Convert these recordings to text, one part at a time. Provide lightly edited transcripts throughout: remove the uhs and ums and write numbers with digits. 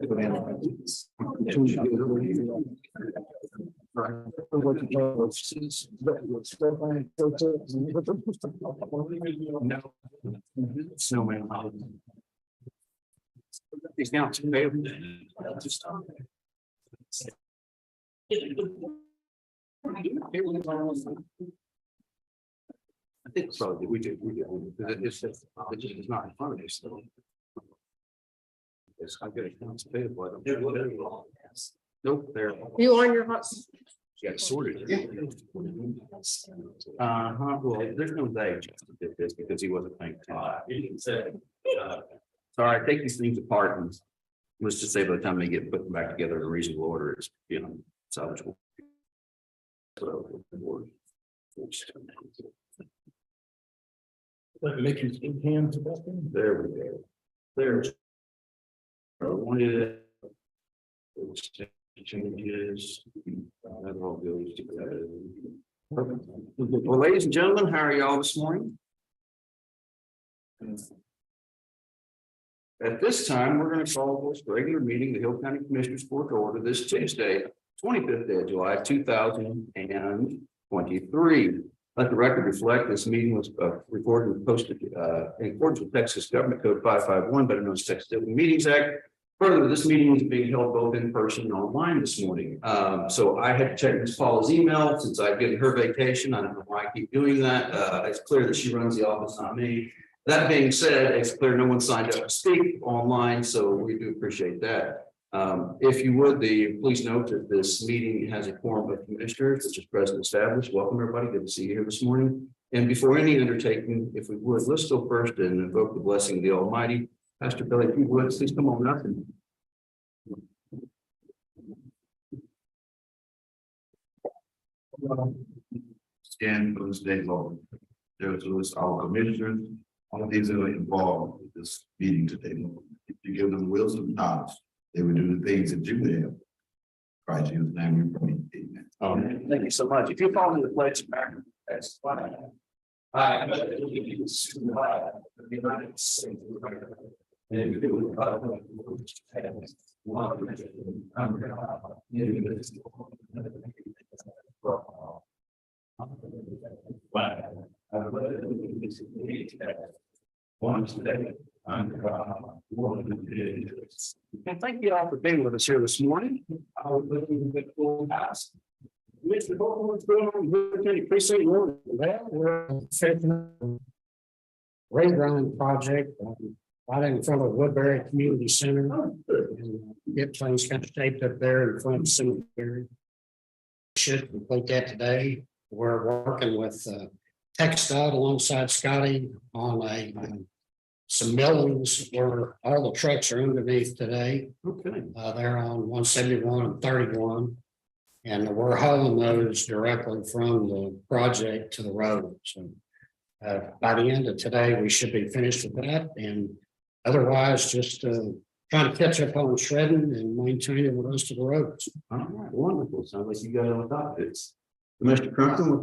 No. Snowman. He's down to I think so. We did. It's just not in front of us. Yes, I got accounts payable. Nope, there. You on your hot? Yeah, sorted. Well, there's no day did this because he wasn't paying attention. Sorry, I take these things apart and let's just say by the time they get put back together in a reasonable order, it's, salvageable. Making some hands about them. There we go. There's. Wanted changes. That all goes together. Well, ladies and gentlemen, how are y'all this morning? At this time, we're going to call this regular meeting, the Hill County Commissioners Court to order this Tuesday, 25th day of July, 2023. Let the record reflect this meeting was recorded and posted in accordance with Texas Government Code 551, better known as Texas Open Meetings Act. Further, this meeting is being held both in person and online this morning. So I had to check Ms. Paula's email since I've given her vacation. I don't know why I keep doing that. It's clear that she runs the office, not me. That being said, it's clear no one signed up to speak online, so we do appreciate that. If you would, please note that this meeting has a quorum of commissioners, which is present established. Welcome, everybody. Good to see you here this morning. And before any undertaking, if we would, let's go first and invoke the blessing of the Almighty. Pastor Billy, if you would, please come on up and. Stand for the state law. There was list all commissioners, all of these are involved with this meeting today. If you give them wills of knowledge, they would do the things that you have. Christ, in His name we pray. Amen. Thank you so much. If you follow me the pledge back, that's fine. I pledge allegiance to the flag of the United States of America, and to the republic which stands one nation under God, indivisible, with liberty for all. Flag. I pledge allegiance to the one state under God, one nation. And thank you all for being with us here this morning. I was looking at the full house. Mr. Bolton, what's going on? We're County Precinct 1. Well, we're setting up a rate running project right in front of Woodbury Community Center. And get things kind of shaped up there in front of the cemetery. Should complete that today. We're working with TxDOT alongside Scotty on some millings where all the trucks are underneath today. Okay. They're on 171 and 31. And we're hauling those directly from the project to the road. So by the end of today, we should be finished with that. And otherwise, just trying to catch up on shredding and maintaining the rest of the roads. All right, wonderful. Sounds like you got it on top of it. Mr. Crumpton,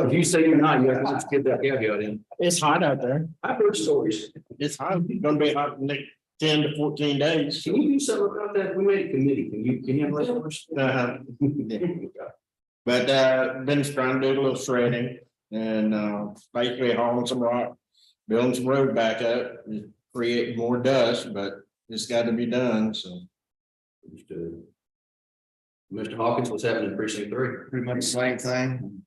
if you say you're not, you have to get that caveat in. It's hot out there. I've heard stories. It's hot. It's gonna be hot in the next 10 to 14 days. Can you do something about that? We made a committee. Can you have leftovers? But Ben's trying to do a little shredding and basically hauling some rock, building some road back up, create more dust, but it's got to be done. So Understood. Mr. Hawkins, what's happening in precinct 3? Pretty much the same thing.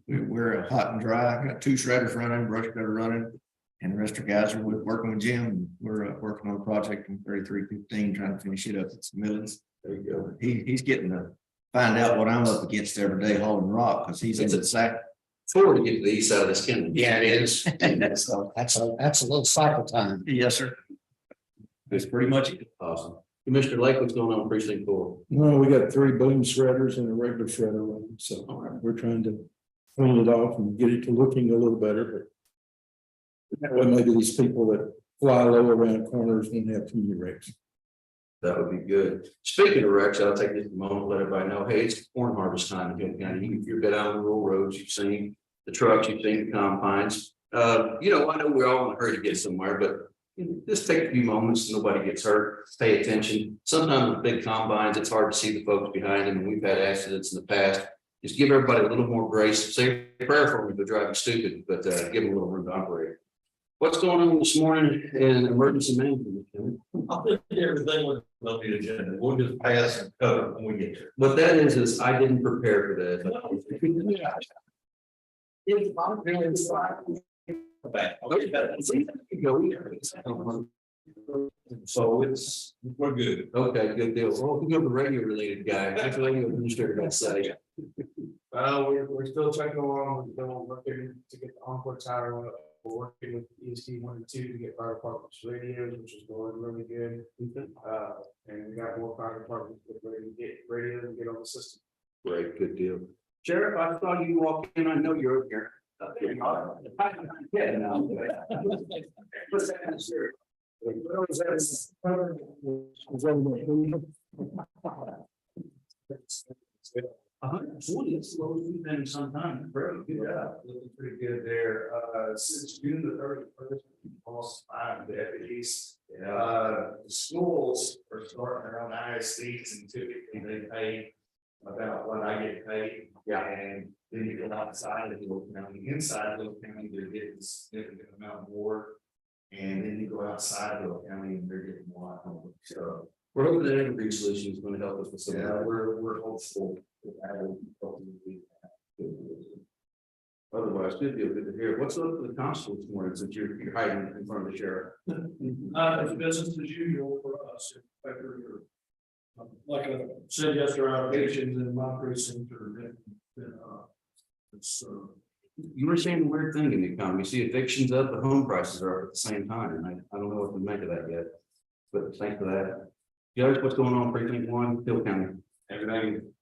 We're hot and dry. Got 2 shredders running, brush cutter running, and the rest of the guys are working with Jim. We're working on a project in 3315, trying to finish it up at some millings. There you go. He's getting to find out what I'm up against every day hauling rock because he's in the sack. Forward to get to the east side of this county. Yeah, it is. So that's a little cycle time. Yes, sir. It's pretty much awesome. Commissioner Lake, what's going on in precinct 4? No, we got 3 boom shredders and a regular shredder running, so we're trying to clean it off and get it to looking a little better, but that way maybe these people that fly low around corners won't have too many wrecks. That would be good. Speaking of wrecks, I'll take this moment to let everybody know, hey, it's corn harvest time in Hill County. You've been out on the rural roads, you've seen the trucks, you've seen the combines. I know we're all in a hurry to get somewhere, but just take a few moments, nobody gets hurt, pay attention. Sometimes with big combines, it's hard to see the folks behind them, and we've had accidents in the past. Just give everybody a little more grace, say a prayer for them if they're driving stupid, but give them a little room to operate. What's going on this morning in emergency management? I think everything was on the agenda. We'll just pass and cover when we get there. What that is I didn't prepare for that. So we're good. Okay, good deal. Well, if you have a radio related guy, that's what radio administrator got to say. We're still checking along, we're working to get the Encore tower, we're working with ESD 1 and 2 to get fire departments radios, which is going really good. And we got more fire departments ready to get radios and get on the system. Great, good deal. Sheriff, I saw you walk in, I know you're here. Yeah, no. What's that, Sheriff? It's slow as we've been sometime. Very good. Yeah, looking pretty good there. Since June the 31st, we lost 5 deputies. The schools are starting their own ISDs and typically they pay about what I get paid. Yeah. And then you go outside of Little County, inside of Little County, they're getting a significant amount more. And then you go outside of Little County and they're getting more. So, We're hoping that every solution is going to help us with some. yeah, we're hopeful that that will be. Otherwise, good deal, good to hear. What's up with the constable this morning since you're hiding in front of the sheriff? It's business as usual for us. Like I said yesterday, our patients in my precinct are, it's, You were saying a weird thing in the economy. See evictions up, but home prices are up at the same time. And I don't know what to make of that yet. But thanks for that. Judge, what's going on precinct 1, Hill County? Everything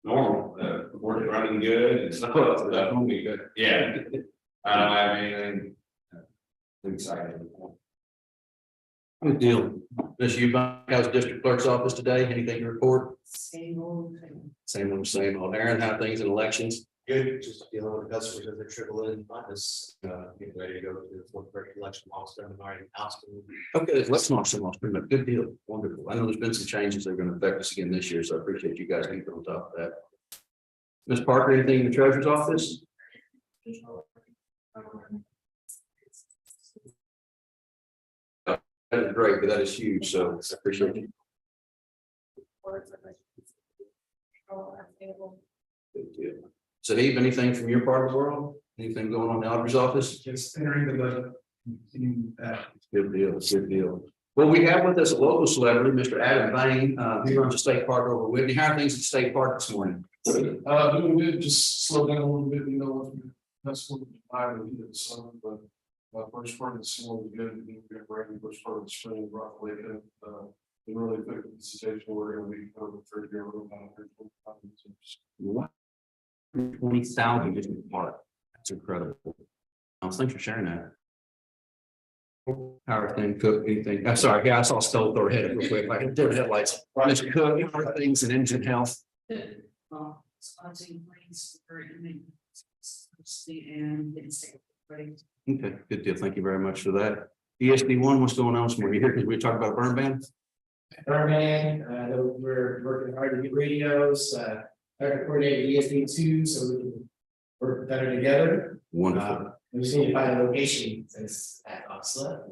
normal, work running good and stuff. That'll be good. Yeah. I don't have anything excited. Good deal. Miss Eubank, how's district clerk's office today? Anything to report? Same old thing. Same old, same old. Aaron, how things in elections? Good, just dealing with customers as they trickle in, not just, getting ready to go to the fourth grade election milestone tonight in Austin. Okay, let's not so much. Good deal. Wonderful. I know there's been some changes that are going to affect us again this year, so I appreciate you guys keeping on top of that. Ms. Parker, anything in the treasurer's office? That is great, but that is huge, so I appreciate you. Good deal. So, Heath, anything from your part of the world? Anything going on in the auditor's office? just entering the budget. Good deal, good deal. Well, we have with us a local celebrity, Mr. Adam Bain, he runs a state park over Whitney. How are things at State Park this morning? Doing good, just slow down a little bit, that's what I would do this summer, but. First part of the summer was good, we got ready, first part of the spring, roughly, we really took the situation where we're gonna be for the 3 year old. 20,000 just in the park. That's incredible. Thanks for sharing that. Howard thing, Cook, anything? I'm sorry, yeah, I saw Stoll throw ahead real quick, like different headlights. Mr. Cook, how are things in engine health? Sponsoring planes for and ready. Okay, good deal. Thank you very much for that. ESD 1, what's going on this morning? You here because we talked about burn ban? Burman, we're working hard to get radios, coordinate ESD 2, so we can work better together. Wonderful. We just need to find a location since at Oxla.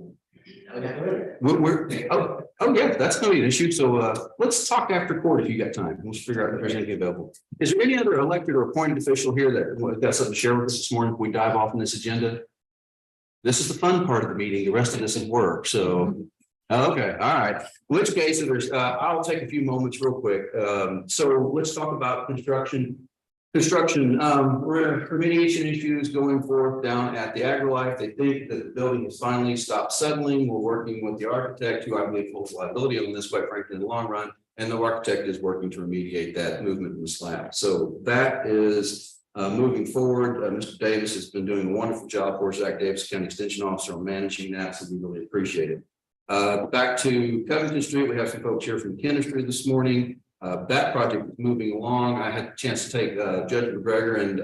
Oh, yeah, that's gonna be an issue. So let's talk after court if you got time. We'll figure out if there's anything available. Is there any other elected or appointed official here that got something to share with us this morning? If we dive off on this agenda? This is the fun part of the meeting. The rest of this is work. So, okay, all right. In which case, there's, I'll take a few moments real quick. So let's talk about construction. Remediation issues going forth down at the AgriLife. They think that the building has finally stopped settling. We're working with the architect, who I believe holds liability on this, quite frankly, in the long run. And the architect is working to remediate that movement in the slab. So that is moving forward. Mr. Davis has been doing a wonderful job for us, Zach Davis, County Extension Officer, on managing that. So we really appreciate it. Back to Covington Street, we have some folks here from Chemistry this morning. That project is moving along. I had a chance to take Judge McGregor and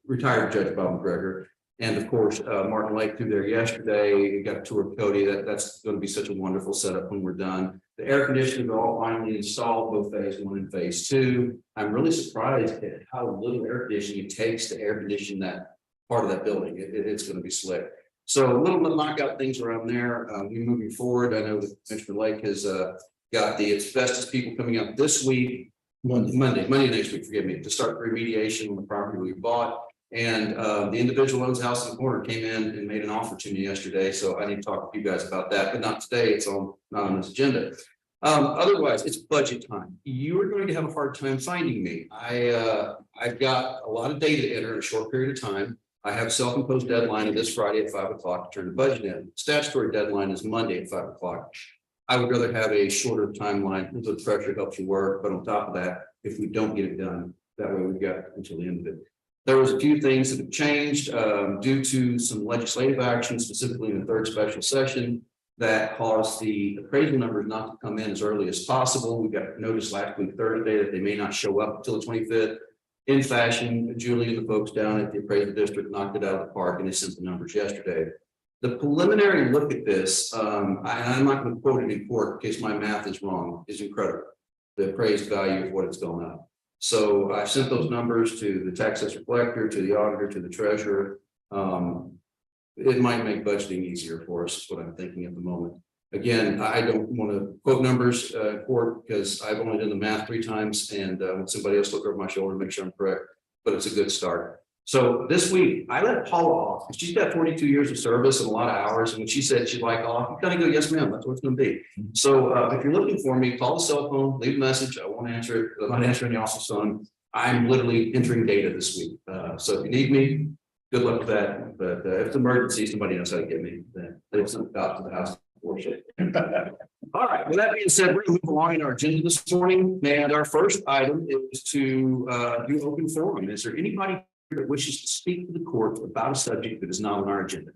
retired Judge Bob McGregor And of course, Martin Lake through there yesterday, got a tour of Cody. That's going to be such a wonderful setup when we're done. The air conditioners are all finally installed, both phase 1 and phase 2. I'm really surprised at how little air conditioning it takes to air condition that part of that building. It's going to be slick. So a little bit knockout things around there. We're moving forward. I know that Mr. Lake has got the asbestos people coming up this week, Monday next week, forgive me, to start remediation on the property we bought. And the individual owns a house in the corner came in and made an offer to me yesterday. So I need to talk to you guys about that, but not today. It's not on this agenda. Otherwise, it's budget time. You are going to have a hard time finding me. I've got a lot of data to enter in a short period of time. I have a self-imposed deadline of this Friday at 5 o'clock to turn the budget in. Statutory deadline is Monday at 5 o'clock. I would rather have a shorter timeline. The pressure helps you work, but on top of that, if we don't get it done, that way we've got until the end of it. There was a few things that have changed due to some legislative action, specifically in the 3rd special session, that caused the appraisal numbers not to come in as early as possible. We got notice last week, Thursday, that they may not show up until the 25th. In fashion, Julie and the folks down at the appraisal district knocked it out of the park, and they sent the numbers yesterday. The preliminary look at this, I'm not going to quote it in court in case my math is wrong, is incredible. The appraised value of what it's going up. So I sent those numbers to the tax assessor collector, to the auditor, to the treasurer. It might make budgeting easier for us, is what I'm thinking at the moment. Again, I don't want to quote numbers in court because I've only done the math 3 times and want somebody else look over my shoulder to make sure I'm correct, but it's a good start. So this week I let Paula off. She's got 42 years of service and a lot of hours. And when she said she'd like off, you kind of go, yes, ma'am, that's what it's going to be. So if you're looking for me, call the cell phone, leave a message. I won't answer it. I'm not answering the office phone. I'm literally entering data this week. So if you need me, good luck with that. But if it's an emergency, somebody knows how to get me. Then they'll send it out to the house. All right. With that being said, we're going to move along in our agenda this morning. And our first item is to do open forum. Is there anybody that wishes to speak to the court about a subject that is not on our agenda?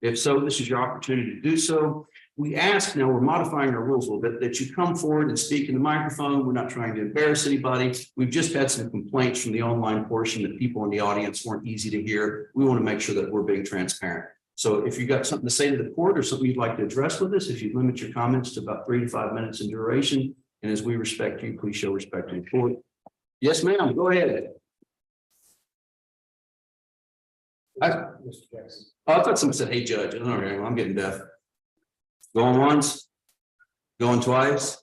If so, this is your opportunity to do so. We ask, now we're modifying our rules a little bit, that you come forward and speak in the microphone. We're not trying to embarrass anybody. We've just had some complaints from the online portion that people in the audience weren't easy to hear. We want to make sure that we're being transparent. So if you've got something to say to the court or something you'd like to address with us, if you limit your comments to about 3 to 5 minutes in duration, and as we respect you, please show respect to the court. Yes, ma'am, go ahead. I thought someone said, hey, Judge. I'm getting deaf. Going once, going twice.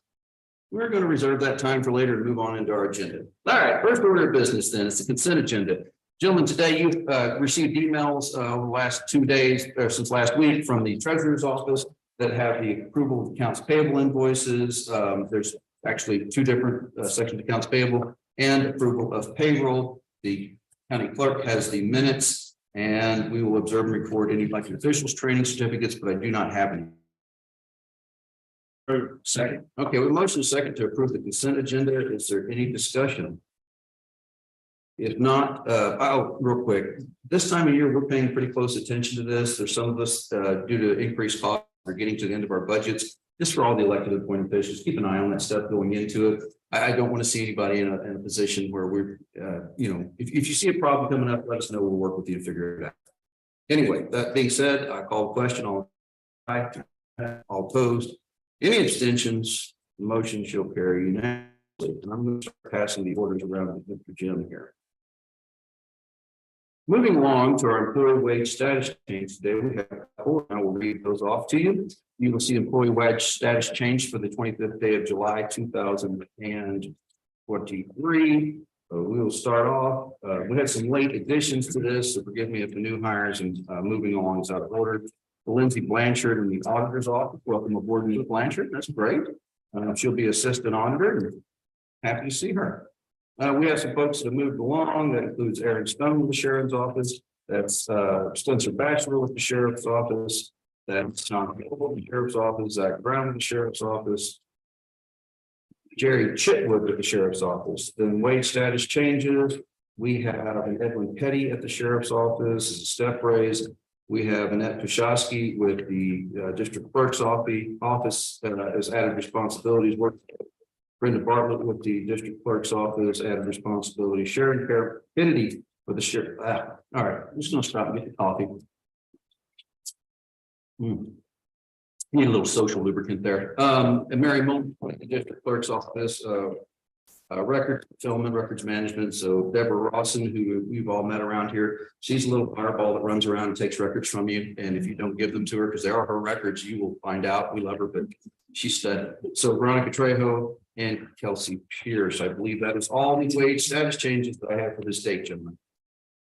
We're going to reserve that time for later to move on into our agenda. All right, first order of business then, it's the consent agenda. Gentlemen, today you've received emails over the last 2 days, or since last week, from the treasurer's office that have the approval of accounts payable invoices. There's actually 2 different sections of accounts payable and approval of payroll. The county clerk has the minutes, and we will observe and record any elected officials training certificates, but I do not have any. Second. Okay, we motion a second to approve the consent agenda. Is there any discussion? If not, real quick, this time of year, we're paying pretty close attention to this. There's some of us due to increased costs are getting to the end of our budgets. Just for all the elected appointed officials, keep an eye on that stuff going into it. I don't want to see anybody in a position where we're, if you see a problem coming up, let us know. We'll work with you to figure it out. Anyway, that being said, I call the question. All opposed. Any abstentions? The motion shall carry unanimously. And I'm going to start passing the orders around to Mr. Jim here. Moving along to our employee wage status change today, we have 4. I will read those off to you. You will see employee wage status change for the 25th day of July 2023. We will start off. We had some late additions to this, so forgive me if the new hires and moving along is out of order. Lindsay Blanchard in the auditor's office. Welcome aboard, Ms. Blanchard. That's great. She'll be assistant auditor. Happy to see her. We have some folks that have moved along. That includes Aaron Stone with the sheriff's office. That's Spencer Batchelor with the sheriff's office. That's John Campbell with the sheriff's office. Zach Brown with the sheriff's office. Jerry Chitwood with the sheriff's office. Then wage status changes. We have an Edwin Petty at the sheriff's office as a step raise. We have Annette Kushowski with the district clerk's office as added responsibilities. Brenda Bartlett with the district clerk's office, added responsibility. Sharon Kennedy For the sheriff. All right, I'm just gonna stop and get the coffee. Need a little social lubricant there. And Mary Moon, the district clerk's office, record fulfillment, records management. So Deborah Rawson, who you've all met around here, she's a little fireball that runs around and takes records from you. And if you don't give them to her, because they are her records, you will find out. We love her, but she's studied. So Veronica Trejo and Kelsey Pierce, I believe that is all the wage status changes that I have for this date, gentlemen.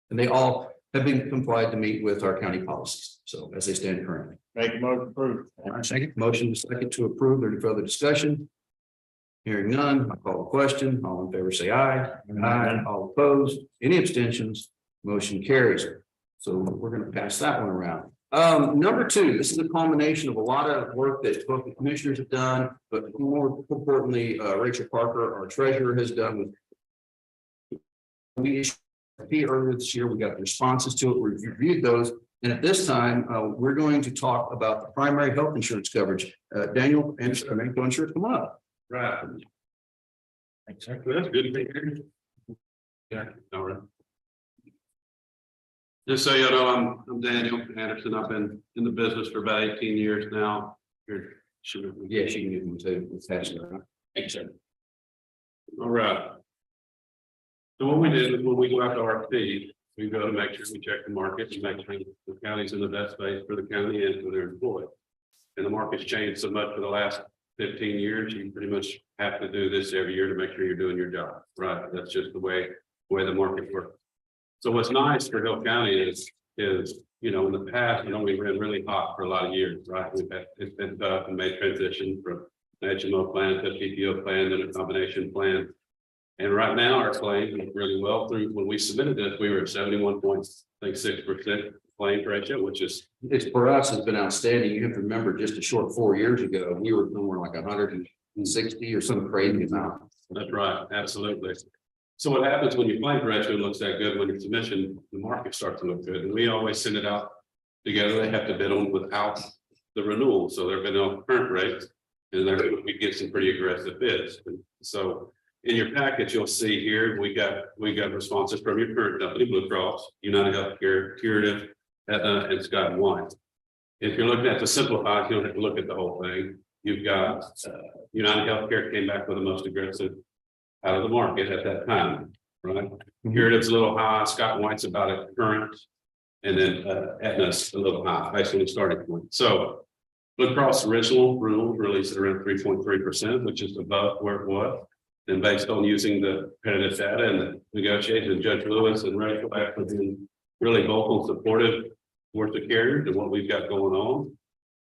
And they all have been complied to meet with our county policies. So as they stand currently. Make a motion approved. All right, second, motion is second to approve. Any further discussion? Hearing none, I call the question. All in favor, say aye. Aye. All opposed, any abstentions? Motion carries. So we're going to pass that one around. Number two, this is a culmination of a lot of work that both the commissioners have done, but more importantly, Rachel Parker, our treasurer, has done with. We issued a fee earlier this year. We got the responses to it. We reviewed those. And at this time, we're going to talk about the primary health insurance coverage. Daniel Anderson, American Insurance, come on up. Right. Thanks, sir. That's good to hear. Yeah, all right. Just so you know, I'm Daniel Anderson. I've been in the business for about 18 years now. Here, should we? Yeah, she can give them to attach. Thanks, sir. All right. So what we did is when we go out to RFP, we go to make sure we check the market and make sure the county's in the best place for the county and for their employees. And the market's changed so much for the last 15 years, you pretty much have to do this every year to make sure you're doing your job, right? That's just the way the market works. So what's nice for Hill County is, you know, in the past, we've been really hot for a lot of years, right? It's been tough and made transition from an HMO plan to a PPO plan, then a combination plan. And right now, our claim is really well through. When we submitted this, we were at 71.6% claim ratio, which is. It's for us has been outstanding. You have to remember just a short 4 years ago, we were somewhere like 160 or some crazy amount. That's right, absolutely. So what happens when your claim ratio looks that good, when your submission, the market starts to look good, and we always send it out together. They have to bid on without the renewal, so they're bidding on current rates, and there we get some pretty aggressive bids. And so in your package, you'll see here we got responses from your current company, Blue Cross, United Healthcare, Curative, Aetna, and Scott and White. If you're looking at the simplified, you don't have to look at the whole thing. You've got United Healthcare came back with the most aggressive out of the market at that time, right? Curative's a little high, Scott and White's about at current, and then Aetna's a little high, basically starting point. So Blue Cross original rule released at around 3.3%, which is above where it was. And based on using the competitive data and the negotiations, Judge Lewis and Rachel have been really vocal and supportive towards the carriers and what we've got going on.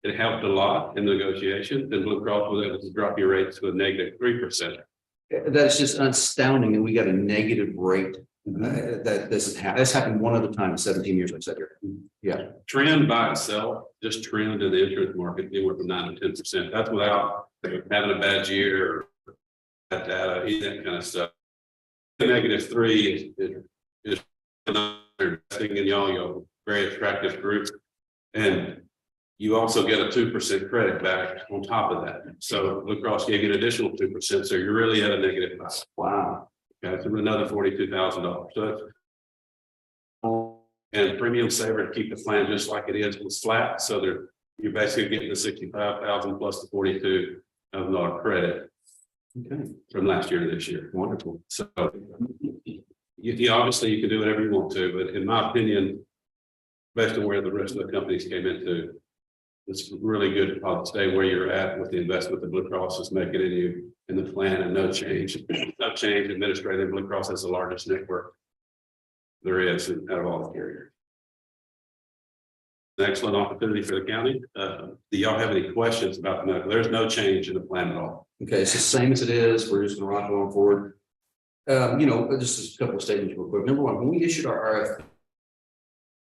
It helped a lot in negotiations, and Blue Cross was able to drop your rates to a -3%. That's just astounding. And we got a negative rate. That's happened one other time in 17 years, like I said here. Yeah. Trend by itself, just trend in the insurance market, anywhere from 9 to 10%. That's without having a bad year or that data, that kind of stuff. The -3 is investing in y'all, very attractive group. And you also get a 2% credit back on top of that. So Blue Cross gave you an additional 2%. So you're really at a -5. Wow. Okay, so another $42,000. So that's. And premium saver to keep the plan just like it is was flat. So you're basically getting the 65,000 plus the $42,000 credit. Okay. From last year to this year. Wonderful. So you obviously you can do whatever you want to, but in my opinion, based on where the rest of the companies came into, it's really good to probably stay where you're at with the investment that Blue Cross is making in you in the plan, and no change. No change. Administrative, Blue Cross has the largest network there is out of all the carriers. An excellent opportunity for the county. Do y'all have any questions about the medical? There's no change in the plan at all. Okay, it's the same as it is. We're just gonna rock going forward. Just a couple of statements real quick. Number one, when we issued our RFP,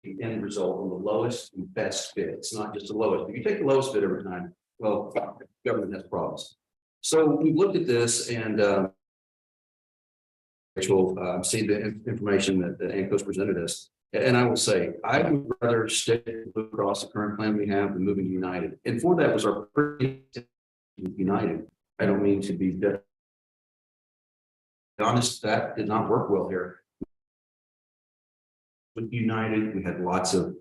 the end result on the lowest and best bid. It's not just the lowest. If you take the lowest bid every time, well, government has problems. So we looked at this and Rachel see the information that ANCO's presented us. And I will say, I would rather stick across the current plan we have than moving to United. And for that was our United. I don't mean to be honest, that did not work well here. with United. We had lots of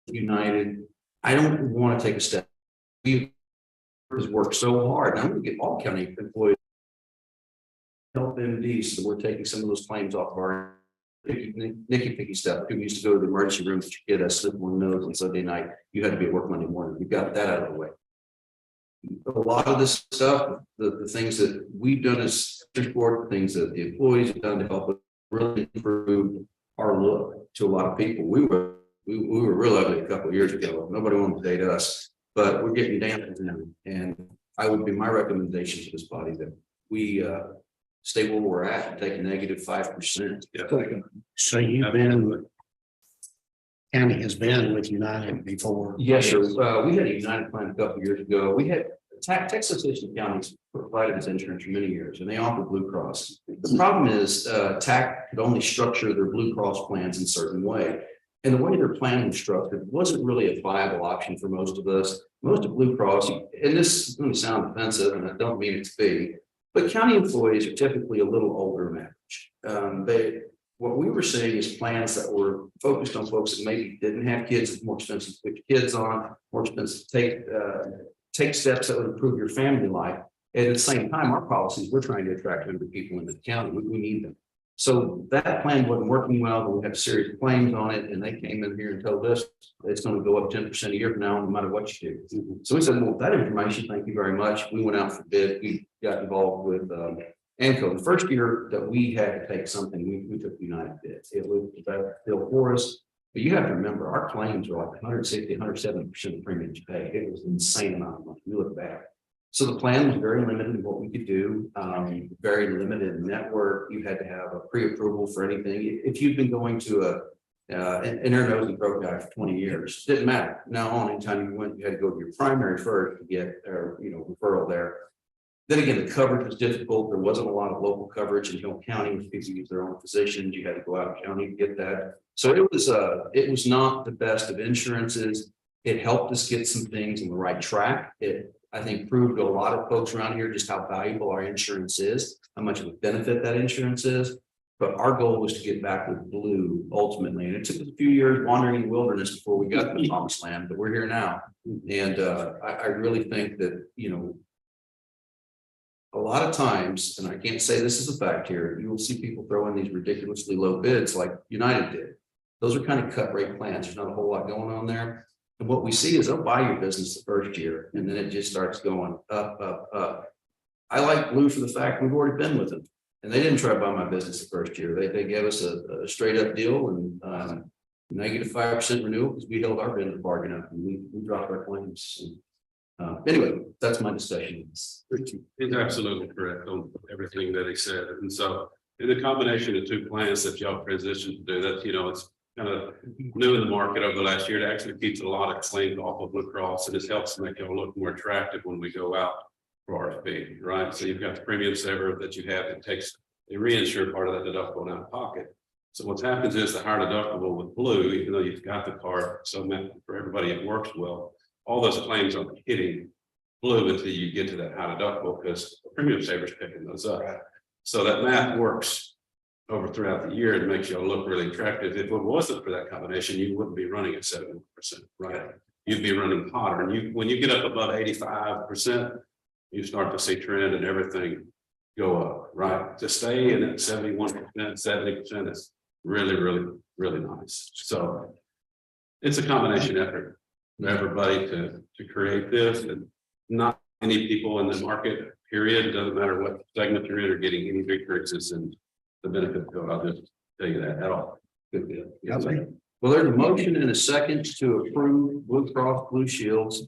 United. I don't want to take a step. We has worked so hard. And I'm going to get all county employees help MD, so we're taking some of those claims off of our picky stuff. Who used to go to the emergency room to get a slip on the nose on Sunday night? You had to be at work Monday morning. We got that out of the way. A lot of this stuff, the things that we've done as board, things that the employees have done to help us really improve our look to a lot of people. We were real ugly a couple of years ago. Nobody wanted to date us, but we're getting damaged now. And I would be my recommendation to this body that we stay where we're at and take a negative 5%. So you've been, county has been with United before. Yes, sir. We had a United plan a couple of years ago. We had Texas Assistant Counties provided this insurance for many years, and they offered Blue Cross. The problem is TAC could only structure their Blue Cross plans in a certain way. And the way their plan was structured wasn't really a viable option for most of us. Most of Blue Cross, and this is going to sound offensive, and I don't mean it to be, but county employees are typically a little older than average. What we were seeing is plans that were focused on folks that maybe didn't have kids, it's more expensive to put your kids on, more expensive to take steps that would improve your family life. And at the same time, our policies, we're trying to attract younger people into the county. We need them. So that plan wasn't working well, but we had a series of claims on it, and they came in here and told us it's going to go up 10% a year from now, no matter what you do. So we said, well, that information, thank you very much. We went out for bid. We got involved with ANCO. The first year that we had to take something, we took United bid. It was the best deal for us. But you have to remember, our claims were like 160, 170% of premiums paid. It was an insane amount of money. We look back. So the plan was very limited in what we could do, very limited network. You had to have a pre-approval for anything. If you've been going to an ear, nose, and throat guy for 20 years, didn't matter. Now on, anytime you went, you had to go to your primary first to get referral there. Then again, the coverage was difficult. There wasn't a lot of local coverage in Hill County. People use their own physicians. You had to go out of county to get that. So it was not the best of insurances. It helped us get some things on the right track. It, I think, proved to a lot of folks around here just how valuable our insurance is, how much of a benefit that insurance is. But our goal was to get back with Blue ultimately. And it took us a few years wandering in the wilderness before we got to the promised land, but we're here now. And I really think that, a lot of times, and I can't say this is a fact here, you will see people throw in these ridiculously low bids like United did. Those are kind of cut rate plans. There's not a whole lot going on there. And what we see is they'll buy your business the first year, and then it just starts going up. I like Blue for the fact we've already been with them, and they didn't try to buy my business the first year. They gave us a straight up deal and negative 5% renewal because we held our end of the bargain up and we dropped our claims. Anyway, that's my discussion. He's absolutely correct on everything that he said. And so in the combination of two plans that y'all transitioned to do that, it's kind of new in the market over the last year. It actually keeps a lot of claims off of Blue Cross, and it helps make y'all look more attractive when we go out for RFP, right? So you've got the premium saver that you have that takes the reinsured part of that deductible out of pocket. So what happens is the higher deductible with Blue, even though you've got the card, so for everybody it works well. All those claims are hitting Blue until you get to that high deductible because the premium saver is picking those up. So that math works over throughout the year and makes you look really attractive. If it wasn't for that combination, you wouldn't be running at 70%, right? You'd be running hotter. And when you get up above 85%, you start to see trend and everything go up, right? To stay in at 71%, 70% is really, really, really nice. So it's a combination effort for everybody to create this, and not many people in the market, period. It doesn't matter what segment you're in, are getting any big increases in the benefit code. I'll just tell you that at all. Good deal. Well, there's a motion and a second to approve Blue Cross Blue Shields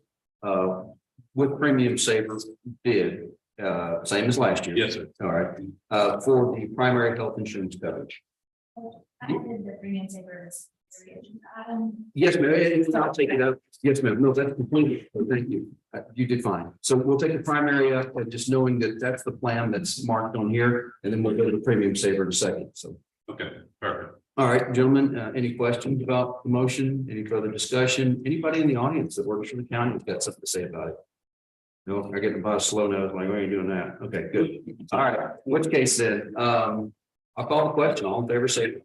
with premium saver bid, same as last year. Yes, sir. All right, for the primary health insurance coverage. I did the premium savers. Yes, ma'am. I'll take it up. Yes, ma'am. No, that's completely. Thank you. You did fine. So we'll take the primary up, just knowing that that's the plan that's marked on here, and then we'll go to the premium saver in a second. So. Okay, perfect. All right, gentlemen, any questions about the motion? Any further discussion? Anybody in the audience that works for the county has got something to say about it? No, I get about a slow nose, like, why are you doing that? Okay, good. All right, in which case then, I'll call the question. All in favor, say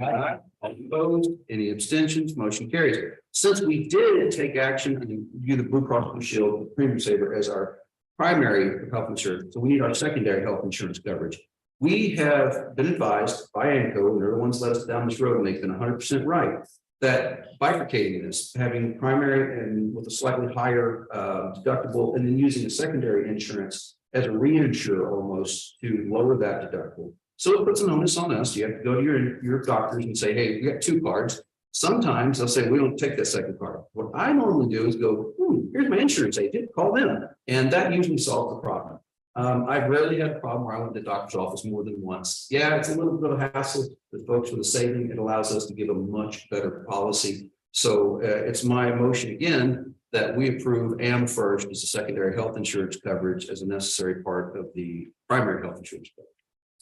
aye. All opposed, any abstentions, motion carries. Since we did take action and view the Blue Cross Blue Shield Premium Saver as our primary health insurance, so we need our secondary health insurance coverage. We have been advised by ANCO, and they're the ones that led us down this road, and they've been 100% right, that bifurcating this, having primary and with a slightly higher deductible, and then using a secondary insurance as a reinsure almost to lower that deductible. So it puts an onus on us. You have to go to your doctors and say, hey, we got 2 cards. Sometimes they'll say, we don't take that second card. What I normally do is go, here's my insurance agent, call them. And that usually solves the problem. I've rarely had a problem where I went to the doctor's office more than once. Yeah, it's a little bit of a hassle with folks with the saving. It allows us to give a much better policy. So it's my motion again that we approve AmFirst as a secondary health insurance coverage as a necessary part of the primary health insurance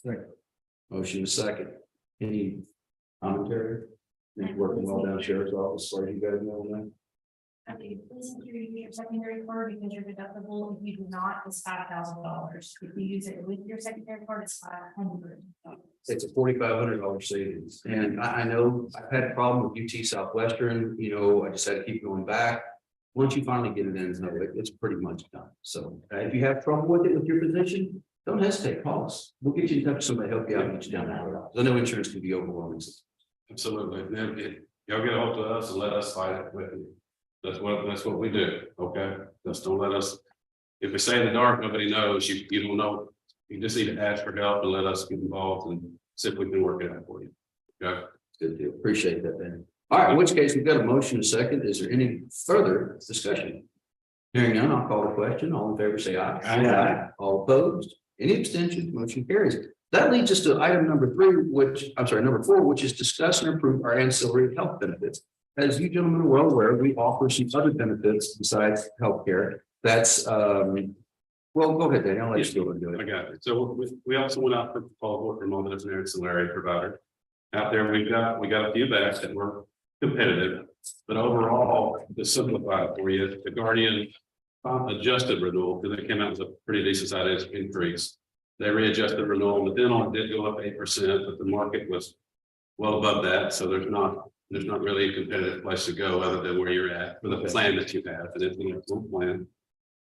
coverage. Motion is second. Any commentary? Working well down sheriff's office, so you guys know that. Okay, please ensure you get your secondary card because your deductible, if you do not, is $5,000. If you use it with your secondary card, it's $500. It's a $4,500 savings. And I know I've had a problem with UT Southwestern, I just had to keep going back. Once you finally get it in, it's pretty much done. So if you have trouble with it with your physician, don't hesitate, call us. We'll get you in touch with somebody to help you out and get you down that road. I know insurance can be overwhelming. Absolutely. Y'all get a hold of us and let us fight it with you. That's what we do. Okay. Just don't let us, if we say in the dark, nobody knows, you don't know. You just need to ask for help and let us get involved and see if we can work it out for you. Okay. Good deal. Appreciate that, Dan. All right, in which case we've got a motion and a second. Is there any further discussion? Hearing none, I'll call the question. All in favor, say aye. Aye. All opposed? Any abstentions? Motion carries. That leads us to item number 4, which is discuss and approve our ancillary health benefits. As you gentlemen are well aware, we offer some other benefits besides healthcare. That's well, go ahead, Dan. I'll let you go and do I it. got it. So we also went out for proposal for moment as an ancillary provider. Out there, we got a few backs that were competitive, but overall, to simplify it for you, the Guardian adjusted renewal, because it came out as a pretty decent sized increase. They readjusted renewal, but then on it did go up 8%, but the market was well above that. So there's not really a competitive place to go other than where you're at for the plan that you have. And it's an excellent plan.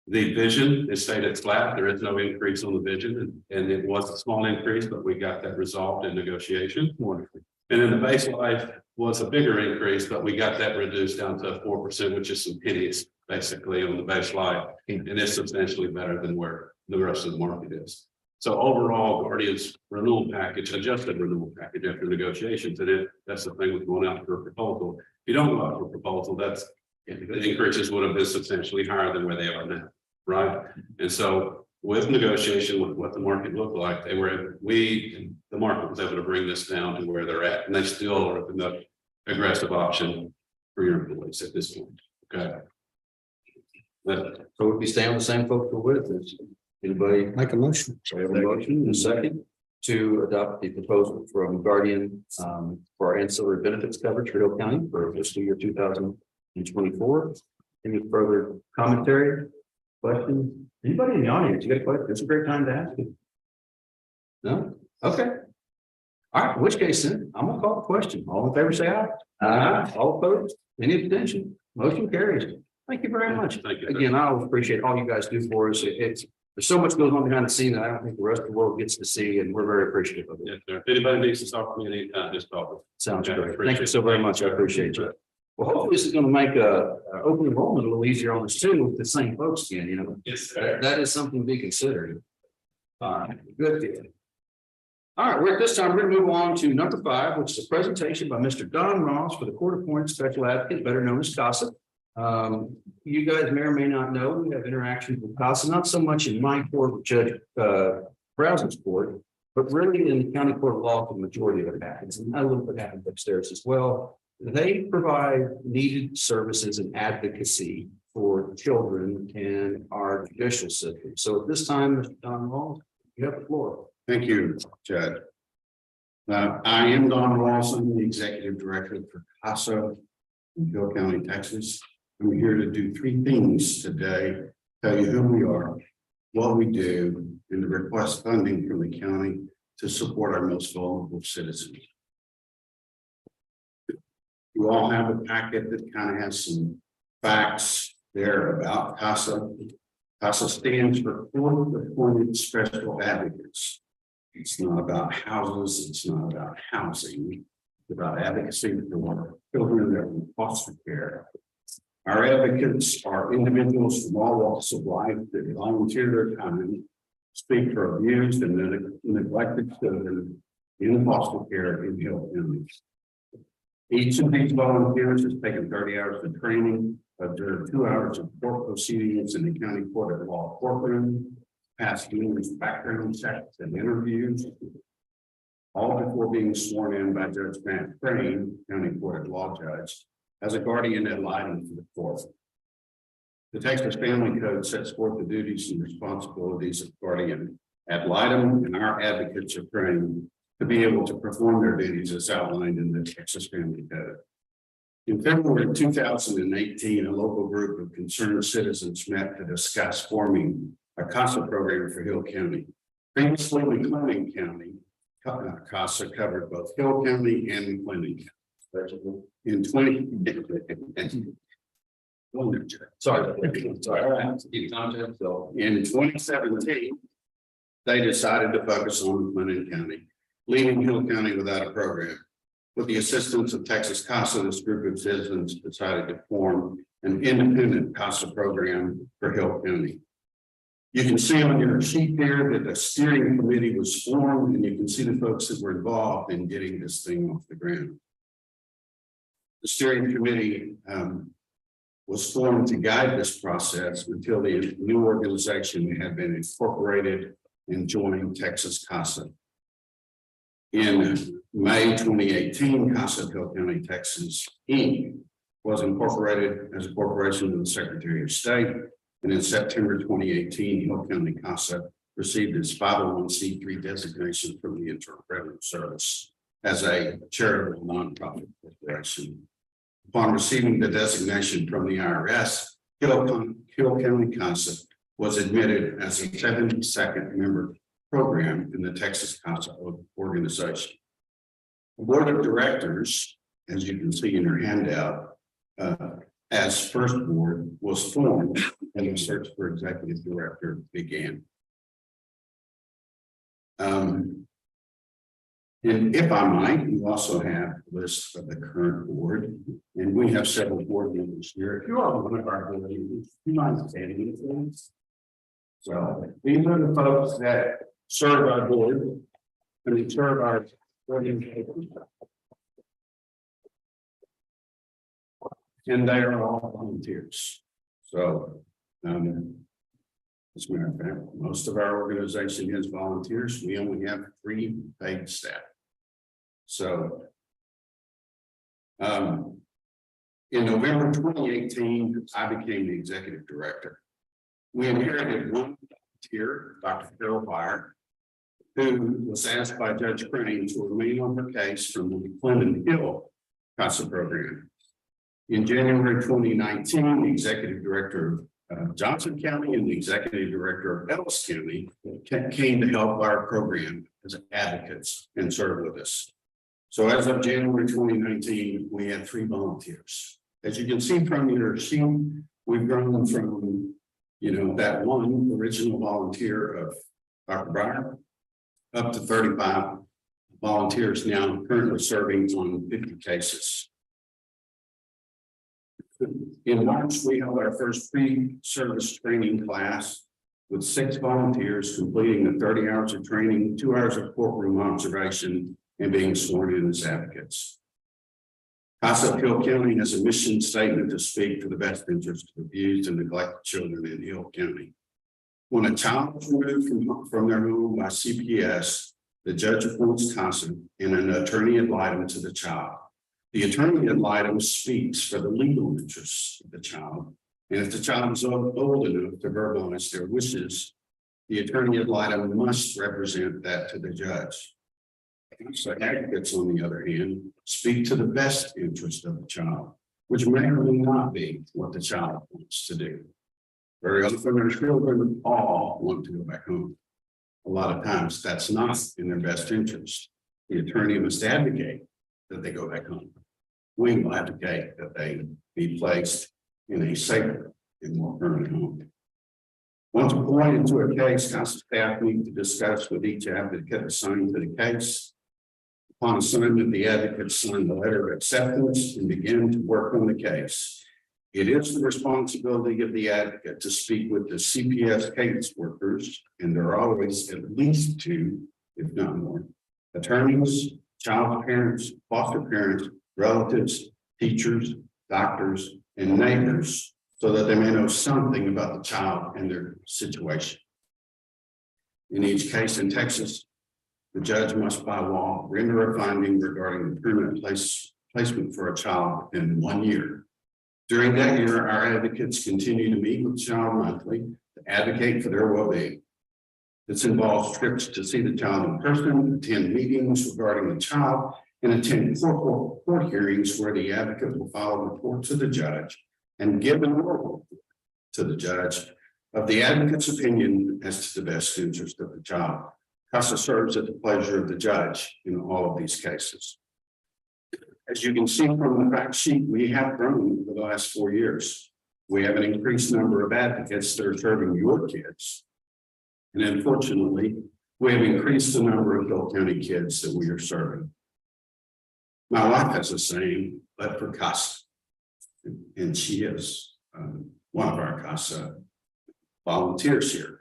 The vision is stayed flat. There is no increase on the vision, and it was a small increase, but we got that resolved in negotiation. Wonderful. And then the base life was a bigger increase, but we got that reduced down to 4%, which is some pennies basically on the base life, and it's substantially better than where the rest of the market is. So overall, Guardian's renewal package, adjusted renewal package after negotiations, and that's the thing with going out for a proposal. If you don't go out for a proposal, the increases would have been substantially higher than where they are now, right? And so with negotiation with what the market looked like, the market was able to bring this down to where they're at, and they still are the aggressive option for your employees at this point. Okay. So if we stay on the same folks we're with, is anybody Make a motion. So we have a motion and a second to adopt the proposal from Guardian for our ancillary benefits coverage for Hill County for fiscal year 2024. Any further commentary, questions? Anybody in the audience? You got a question? It's a great time to ask it. No? Okay. All right, in which case then, I'm gonna call the question. All in favor, say aye. Aye. All opposed? Any abstention? Motion carries. Thank you very much. Thank you. Again, I always appreciate all you guys do for us. There's so much goes on behind the scene that I don't think the rest of the world gets to see, and we're very appreciative of it. Yes, sir. If anybody needs to talk to me anytime, just call. Sounds Okay, great. Thank you so very much. I appreciate you. Well, hopefully this is going to make open enrollment a little easier on us too with the same folks again, Yes, sir. That is something to be considered. All right, good deal. All right, we're at this time, we're going to move on to number 5, which is a presentation by Mr. Don Ross for the Court Appointed Special Advocate, better known as CASA. You guys may or may not know, we have interactions with CASA, not so much in my court with Judge Browson's court, but really in the county court of law for the majority of it happens, and a little bit happens upstairs as well. They provide needed services and advocacy for children in our judicial system. So at this time, Mr. Don Ross, you have the floor. Thank you, Judge. I am Don Lawson, the Executive Director for CASA in Hill County, Texas. I'm here to do 3 things today: tell you who we are, what we do, and to request funding from the county to support our most vulnerable citizens. You all have a packet that kind of has some facts there about CASA. CASA stands for Court Appointed Special Advocates. It's not about houses, it's not about housing, it's about advocacy for children that are in foster care. Our advocates are individuals from all walks of life that volunteer their time, speak for abused and neglected children in foster care in Hill County. Each of these volunteers has taken 30 hours of training, observed 2 hours of court proceedings in the county court of law courtroom, passed numerous background checks and interviews, all before being sworn in by Judge Matt Crane, county court of law judge, as a guardian ad litem for the court. The Texas Family Code sets forth the duties and responsibilities of guardian ad litem, and our advocates are trained to be able to perform their duties as outlined in the Texas Family Code. In February 2018, a local group of concerned citizens met to discuss forming a CASA program for Hill County. Previously, McLennan County, CASA covered both Hill County and McLennan County. In 2017, they decided to focus on McLennan County, leaving Hill County without a program. With the assistance of Texas CASA, this group of citizens decided to form an independent CASA program for Hill County. You can see on your sheet there that a steering committee was formed, and you can see the folks that were involved in getting this thing off the ground. The steering committee was formed to guide this process until the new organization had been incorporated and joined Texas CASA. In May 2018, CASA Hill County, Texas, Inc. was incorporated as a corporation of the Secretary of State. And in September 2018, Hill County CASA received its 501c3 designation from the Internal Revenue Service as a charitable nonprofit corporation. Upon receiving the designation from the IRS, Hill County CASA was admitted as a 72nd member program in the Texas CASA organization. The board of directors, as you can see in your handout, as first board was formed and the search for executive director began. And if I might, you also have a list of the current board, and we have several board members here. If you are one of our board members, you mind standing in please? So these are the folks that serve our board and they serve our board members. And they are all volunteers. So, as a matter of fact, most of our organization has volunteers. We only have 3 paid staff. So, in November 2018, I became the executive director. We inherited one volunteer, Dr. Carol Fire, who was asked by Judge Crane to remain on her case from the McLennan Hill CASA program. In January 2019, the executive director of Johnson County and the executive director of Ellis County came to help our program as advocates and serve with us. So as of January 2019, we had 3 volunteers. As you can see from your sheet, we've grown from, that one original volunteer of Dr. Breyer up to 35 volunteers now currently serving on 50 cases. In March, we held our first pre-service training class with 6 volunteers completing the 30 hours of training, 2 hours of courtroom observation, and being sworn in as advocates. CASA Hill County has a mission statement to speak for the best interest of abused and neglected children in Hill County. When a child is removed from their home by CPS, the judge appoints CASA and an attorney ad litem to the child. The attorney ad litem speaks for the legal interests of the child, and if the child is old enough to verbalize their wishes, the attorney ad litem must represent that to the judge. So advocates, on the other hand, speak to the best interest of the child, which may or may not be what the child wants to do. Very often, our children all want to go back home. A lot of times that's not in their best interest. The attorney must advocate that they go back home. We will advocate that they be placed in a safer and more permanent home. Once appointed to a case, council staff need to discuss with each advocate assigned to the case. Upon assignment, the advocate sign the letter of acceptance and begin to work on the case. It is the responsibility of the advocate to speak with the CPS case workers, and there are always at least two, if not more, attorneys, child parents, foster parents, relatives, teachers, doctors, and neighbors, so that they may know something about the child and their situation. In each case in Texas, the judge must by law render a finding regarding the permanent placement for a child within 1 year. During that year, our advocates continue to meet with the child monthly to advocate for their well-being. This involves trips to see the child in person, attend meetings regarding the child, and attend court hearings where the advocate will file a report to the judge and give an oral report to the judge of the advocate's opinion as to the best interest of the child. CASA serves at the pleasure of the judge in all of these cases. As you can see from the fact sheet, we have grown over the last 4 years. We have an increased number of advocates that are serving your kids. And unfortunately, we have increased the number of Hill County kids that we are serving. My wife has the same, but for CASA. And she is one of our CASA volunteers here.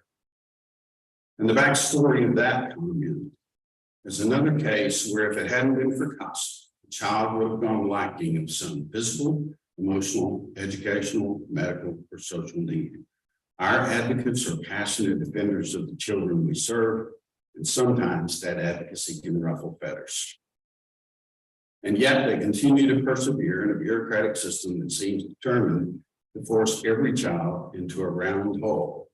And the backstory of that comment is another case where if it hadn't been for CASA, the child would have gone lacking of some physical, emotional, educational, medical, or social need. Our advocates are passionate defenders of the children we serve, and sometimes that advocacy can ruffle feathers. And yet they continue to persevere in a bureaucratic system that seems determined to force every child into a round hole.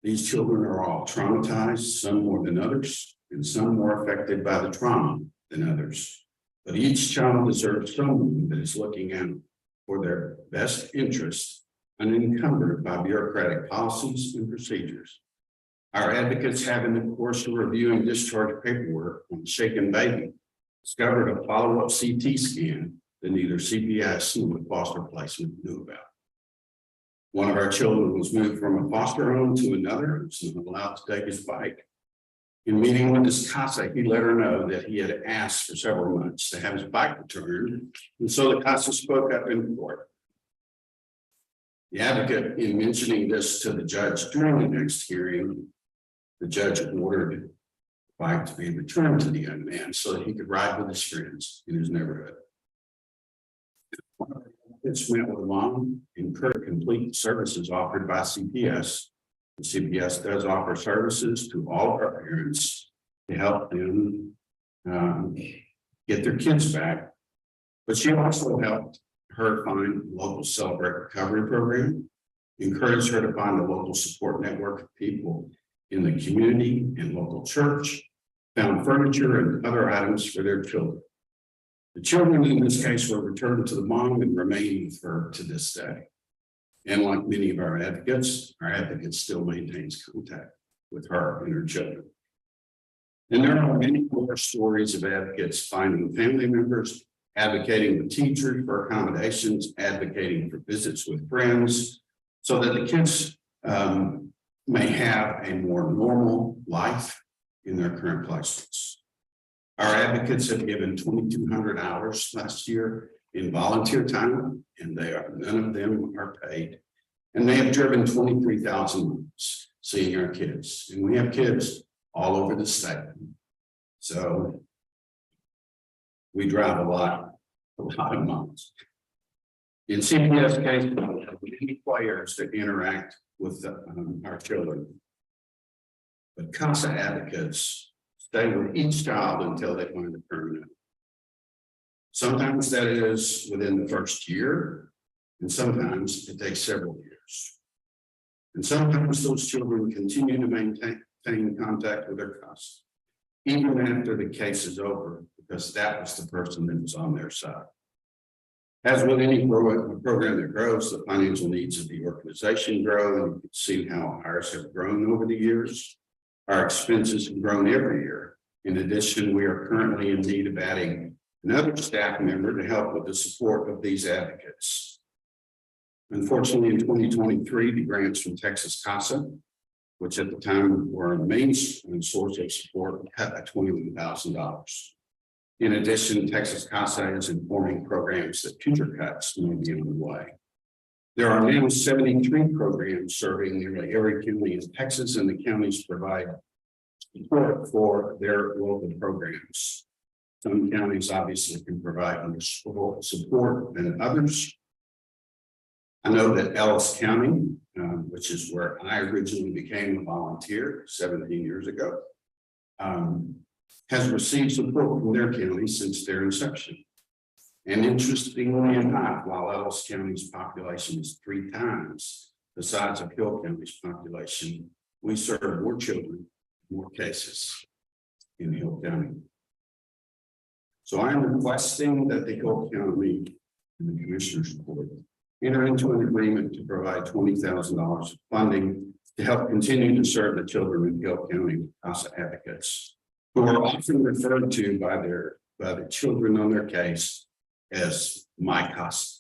These children are all traumatized, some more than others, and some more affected by the trauma than others. But each child deserves someone that is looking out for their best interest, unencumbered by bureaucratic policies and procedures. Our advocates have, in the course of reviewing discharge paperwork on Shaken Baby, discovered a follow-up CT scan that neither CPS nor the foster placement knew about. One of our children was moved from a foster home to another and was not allowed to take his bike. In meeting with his CASA, he let her know that he had asked for several months to have his bike returned, and so the CASA spoke up in court. The advocate, in mentioning this to the judge during the next hearing, the judge ordered the bike to be returned to the young man so that he could ride with his friends in his neighborhood. It's went with mom and complete services offered by CPS. The CPS does offer services to all of our parents to help them get their kids back. But she also helped her find a local Celebrate Recovery program, encouraged her to find a local support network of people in the community and local church, found furniture and other items for their children. The children in this case were returned to the mom and remain with her to this day. And like many of our advocates still maintains contact with her and her children. And there are many more stories of advocates finding family members, advocating with teachers for accommodations, advocating for visits with friends, so that the kids may have a more normal life in their current places. Our advocates have given 2,200 hours last year in volunteer time, and none of them are paid. And they have driven 23,000 miles seeing our kids. And we have kids all over the state. So we drive a lot of miles. In CPS case, we have many players that interact with our children. But CASA advocates stay with each child until they find a permanent. Sometimes that is within the first year, and sometimes it takes several years. And sometimes those children continue to maintain contact with their CASA, even after the case is over, because that was the person that was on their side. As with any program that grows, the financial needs of the organization grow, and you can see how ours have grown over the years. Our expenses have grown every year. In addition, we are currently in need of adding another staff member to help with the support of these advocates. Unfortunately, in 2023, the grants from Texas CASA, which at the time were a main source of support, were cut by $21,000. In addition, Texas CASA is informing programs that future cuts may be on the way. There are now 73 programs serving nearly every county in Texas, and the counties provide support for their local programs. Some counties obviously can provide more support than others. I know that Ellis County, which is where I originally became a volunteer 17 years ago, has received support from their county since their inception. And interestingly enough, while Ellis County's population is 3 times the size of Hill County's population, we serve more children, more cases in Hill County. So I am requesting that the Hill County and the Commissioners Court enter into an agreement to provide $20,000 of funding to help continue to serve the children in Hill County CASA advocates, who are often referred to by the children on their case as my CASA.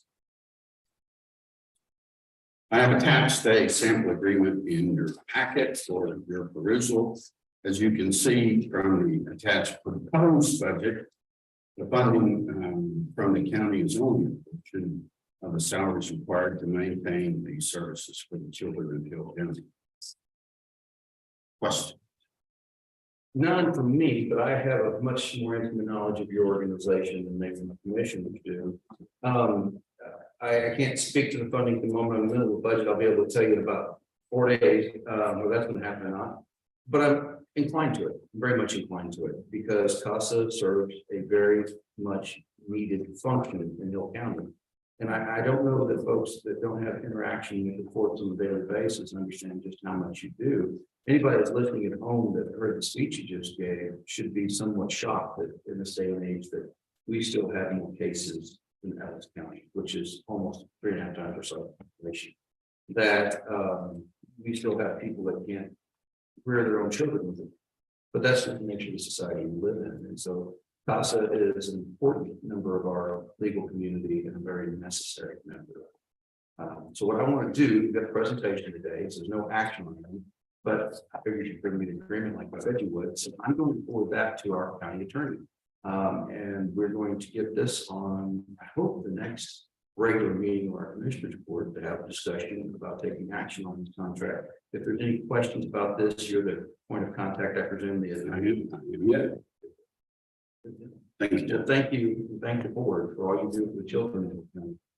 I have attached a sample agreement in your packet for your perusal. As you can see from the attached proposed budget, the funding from the county is only a portion of the salaries required to maintain these services for the children in Hill County. Question? None from me, but I have a much more intimate knowledge of your organization than maybe the commissioners do. I can't speak to the funding at the moment. I'm in the middle of the budget. I'll be able to tell you in about 4 days whether that's going to happen or not. But I'm inclined to it, very much inclined to it, because CASA serves a very much needed function in Hill County. And I don't know that folks that don't have interaction with the courts on a daily basis understand just how much you do. Anybody that's listening at home that heard the speech you just gave should be somewhat shocked that in this day and age that we still have more cases in Ellis County, which is almost 3.5 times or so population. That we still have people that can't rear their own children with them. But that's just the nature of the society we live in. And so CASA is an important member of our legal community and a very necessary member. So what I want to do, we've got a presentation today, so there's no action on them, but I figured you'd bring me an agreement like I said you would. So I'm going to forward that to our county attorney. And we're going to get this on, I hope, the next regular meeting of our commissioners board to have a discussion about taking action on this contract. If there's any questions about this, you're the point of contact, I presume. Thank you. Thank you. Thank the board for all you do for the children.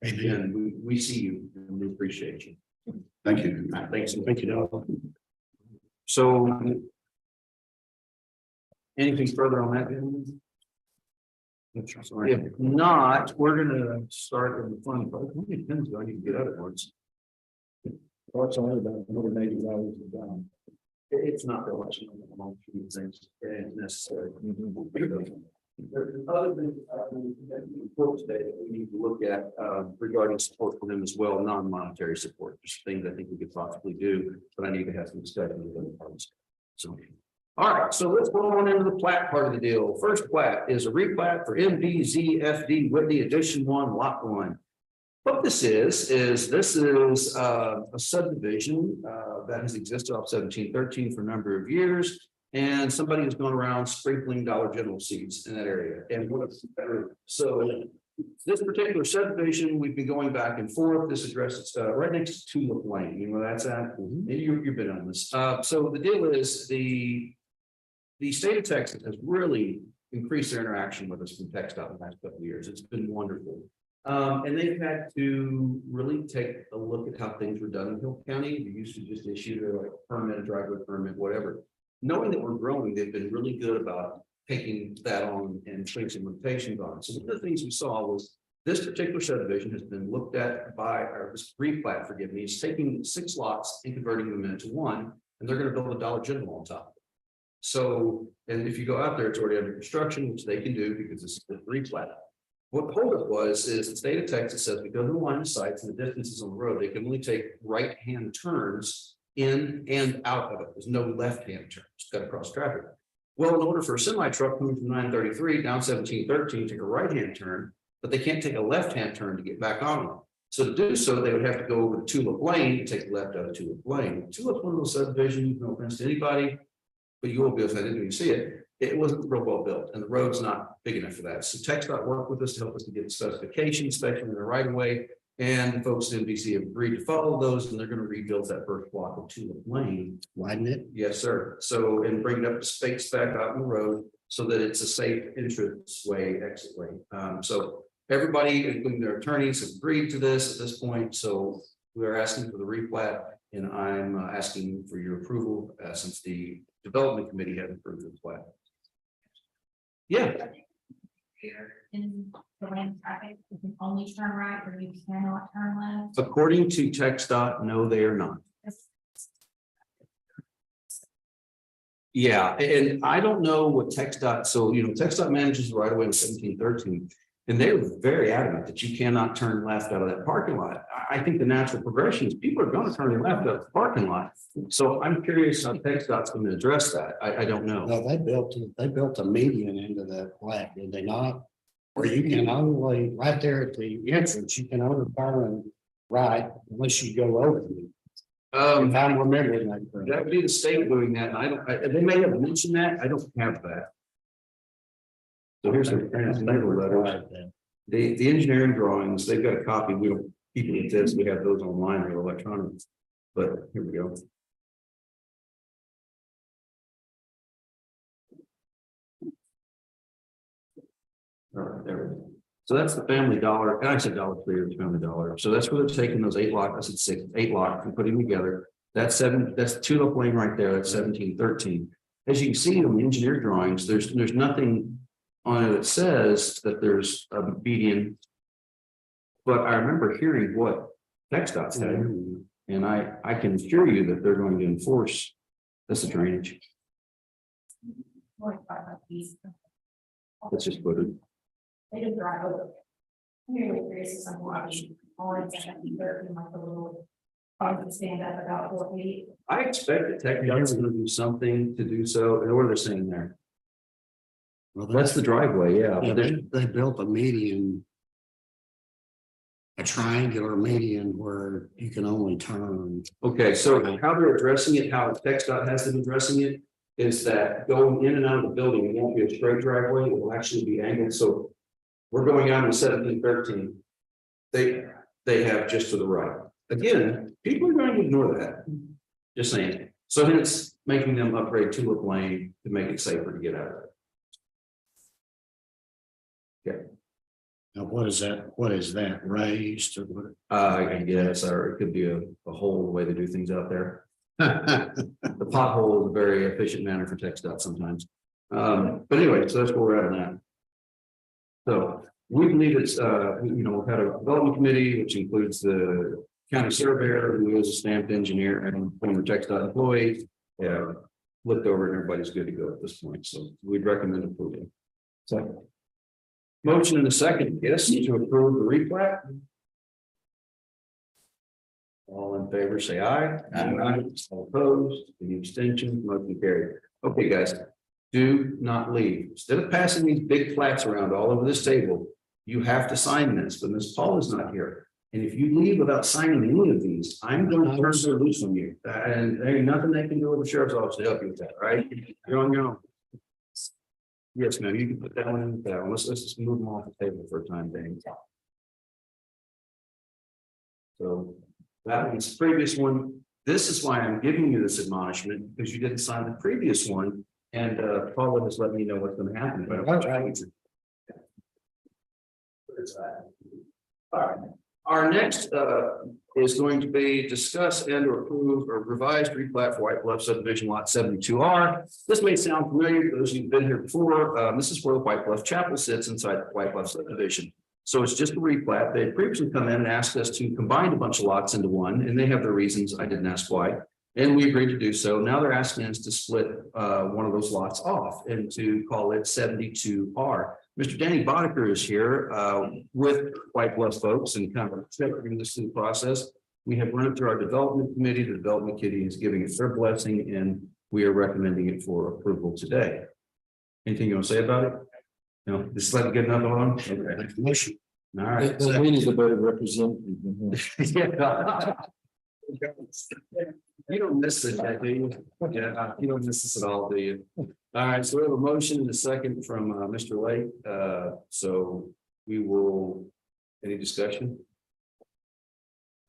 Again, we see you and we appreciate you. Thank you. Thanks. Thank you, Don. So anything further on that? If not, we're gonna start with the fun part. How many pins do I need to get out at once? It's only about $180 a down. It's not that much among things and necessary. Other than report today that we need to look at regarding support for them as well, non-monetary support, just things I think we could possibly do, but I need to have some discussion with other parties. So, all right, so let's go on into the plat part of the deal. First plat is a replat for MDZFD Whitney Edition 1 Lot 1. What this is a subdivision that has existed off 1713 for a number of years. And somebody has gone around sprinkling Dollar General seeds in that area. And so this particular subdivision, we've been going back and forth. This address right next to Tulip Lane. You know where that's at? You've been on this. So the deal is the state of Texas has really increased their interaction with us from TxDOT in the last couple of years. It's been wonderful. And they've had to really take a look at how things were done in Hill County. We used to just issue a permit, a driveway permit, whatever. Knowing that we're growing, they've been really good about taking that on and putting some limitations on it. So one of the things we saw was this particular subdivision has been looked at by this replat, forgive me, is taking 6 lots and converting them into one, and they're going to build a Dollar General on top. So, and if you go out there, it's already under construction, which they can do because it's a replat. What the holdup was is the state of Texas says because of the line of sight and the distances on the road, they can only take right-hand turns in and out of it. There's no left-hand turn, it's cut across traffic. Well, in order for a semi truck coming from 933 down 1713 to take a right-hand turn, but they can't take a left-hand turn to get back on them. So to do so, they would have to go over to Tulip Lane, take left out of Tulip Lane. Tulip's one of those subdivisions, no offense to anybody, but you will be, if I didn't even see it. It wasn't real well built, and the road's not big enough for that. So TxDOT worked with us to help us to get the specifications, especially in the right of way. And the folks at NBC have agreed to follow those, and they're gonna rebuild that first block of Tulip Lane. Widen it. Yes, sir. So, and bring it up to space back out on the road so that it's a safe entrance way, exit way. So everybody, including their attorneys, have agreed to this at this point. So we are asking for the replat, and I'm asking for your approval since the development committee had approved the plat. Yeah, Here in the lane traffic, you can only turn right or you cannot turn left. according to TxDOT, no, they are not. Yeah, and I don't know what TxDOT, so TxDOT manages the right of way in 1713. And they were very adamant that you cannot turn left out of that parking lot. I think the natural progression is people are going to turn left out of the parking lot. So I'm curious how TxDOT's going to address that. I don't know. No, they built a median into that plat, did they not? Or you can only, right there at the entrance, you can only turn right unless you go over me. If I'm remembering that correctly. That would be the state doing that. And they may have mentioned that. I don't have that. So here's the letter. The engineering drawings, they've got a copy. We don't keep it at this. We have those online or electronic. But here we go. All right, there we go. So that's the Family Dollar, and I said Dollar Tree or the Family Dollar. So that's where they're taking those 8 lots, I said 8 lots and putting them together. That's Tulip Lane right there. That's 1713. As you can see on the engineer drawings, there's nothing on it that says that there's a median. But I remember hearing what TxDOT said, and I can assure you that they're going to enforce this drainage. Let's just put it. They just drive over. I'm really curious if someone watching on it, like a little. Stand up about 4 feet. I expect that TxDOT's going to do something to do so. And what are they saying there? Well, That's the driveway, yeah. Yeah, But there's- they built a median. A triangular median where you can only turn. Okay, so how they're addressing it, how TxDOT has been addressing it, is that going in and out of the building, it won't be a straight driveway, it will actually be angled, so. We're going out in 1713. They have just to the right. Again, people are going to ignore that. Just saying, so hence making them upgrade Tulip Lane to make it safer to get out of it. Now, what is that raised or what? I guess, or it could be a whole way to do things out there. The pothole is a very efficient manner for TxDOT sometimes. But anyway, so that's where we're at on that. So we believe it's, we've had a development committee, which includes the county surveyor, who is a stamped engineer and former TxDOT employee. Yeah, looked over and everybody's good to go at this point. So we'd recommend approval. Second. Motion in a second, yes, to approve the replat. All in favor, say aye. Aye. All opposed, any abstentions, motion carried. Okay, guys, do not leave. Instead of passing these big plats around all over this table, you have to sign this, but Ms. Paul is not here. And if you leave without signing any of these, I'm going to turn her loose on you. And there ain't nothing they can do with the sheriff's office to help you with that, right? You're on your own. Yes, ma'am, you can put that one in with that one. Let's just move them off the table for a time being. So that one's the previous one. This is why I'm giving you this admonishment, because you didn't sign the previous one. And Paula has let me know what's going to happen. But all right. Our next is going to be discuss and or approve or revised replat for White Bluff subdivision lot 72R. This may sound familiar to those who've been here before. This is where the White Bluff Chapel sits inside the White Bluff subdivision. So it's just a replat. They previously come in and asked us to combine a bunch of lots into one, and they have their reasons. I didn't ask why. And we agreed to do so. Now they're asking us to split one of those lots off and to call it 72R. Mr. Danny Boddicker is here with White Bluff folks and kind of taking this through the process. We have run it through our development committee. The development committee is giving it their blessing and we are recommending it for approval today. Anything you want to say about it? No, just let it get another one. Okay. Motion. All right. The wind is a better representative than him. Yeah. You don't miss it, do you? Yeah, you don't miss this at all, do you? All right, so we have a motion and a second from Mr. Lake. So we will, any discussion?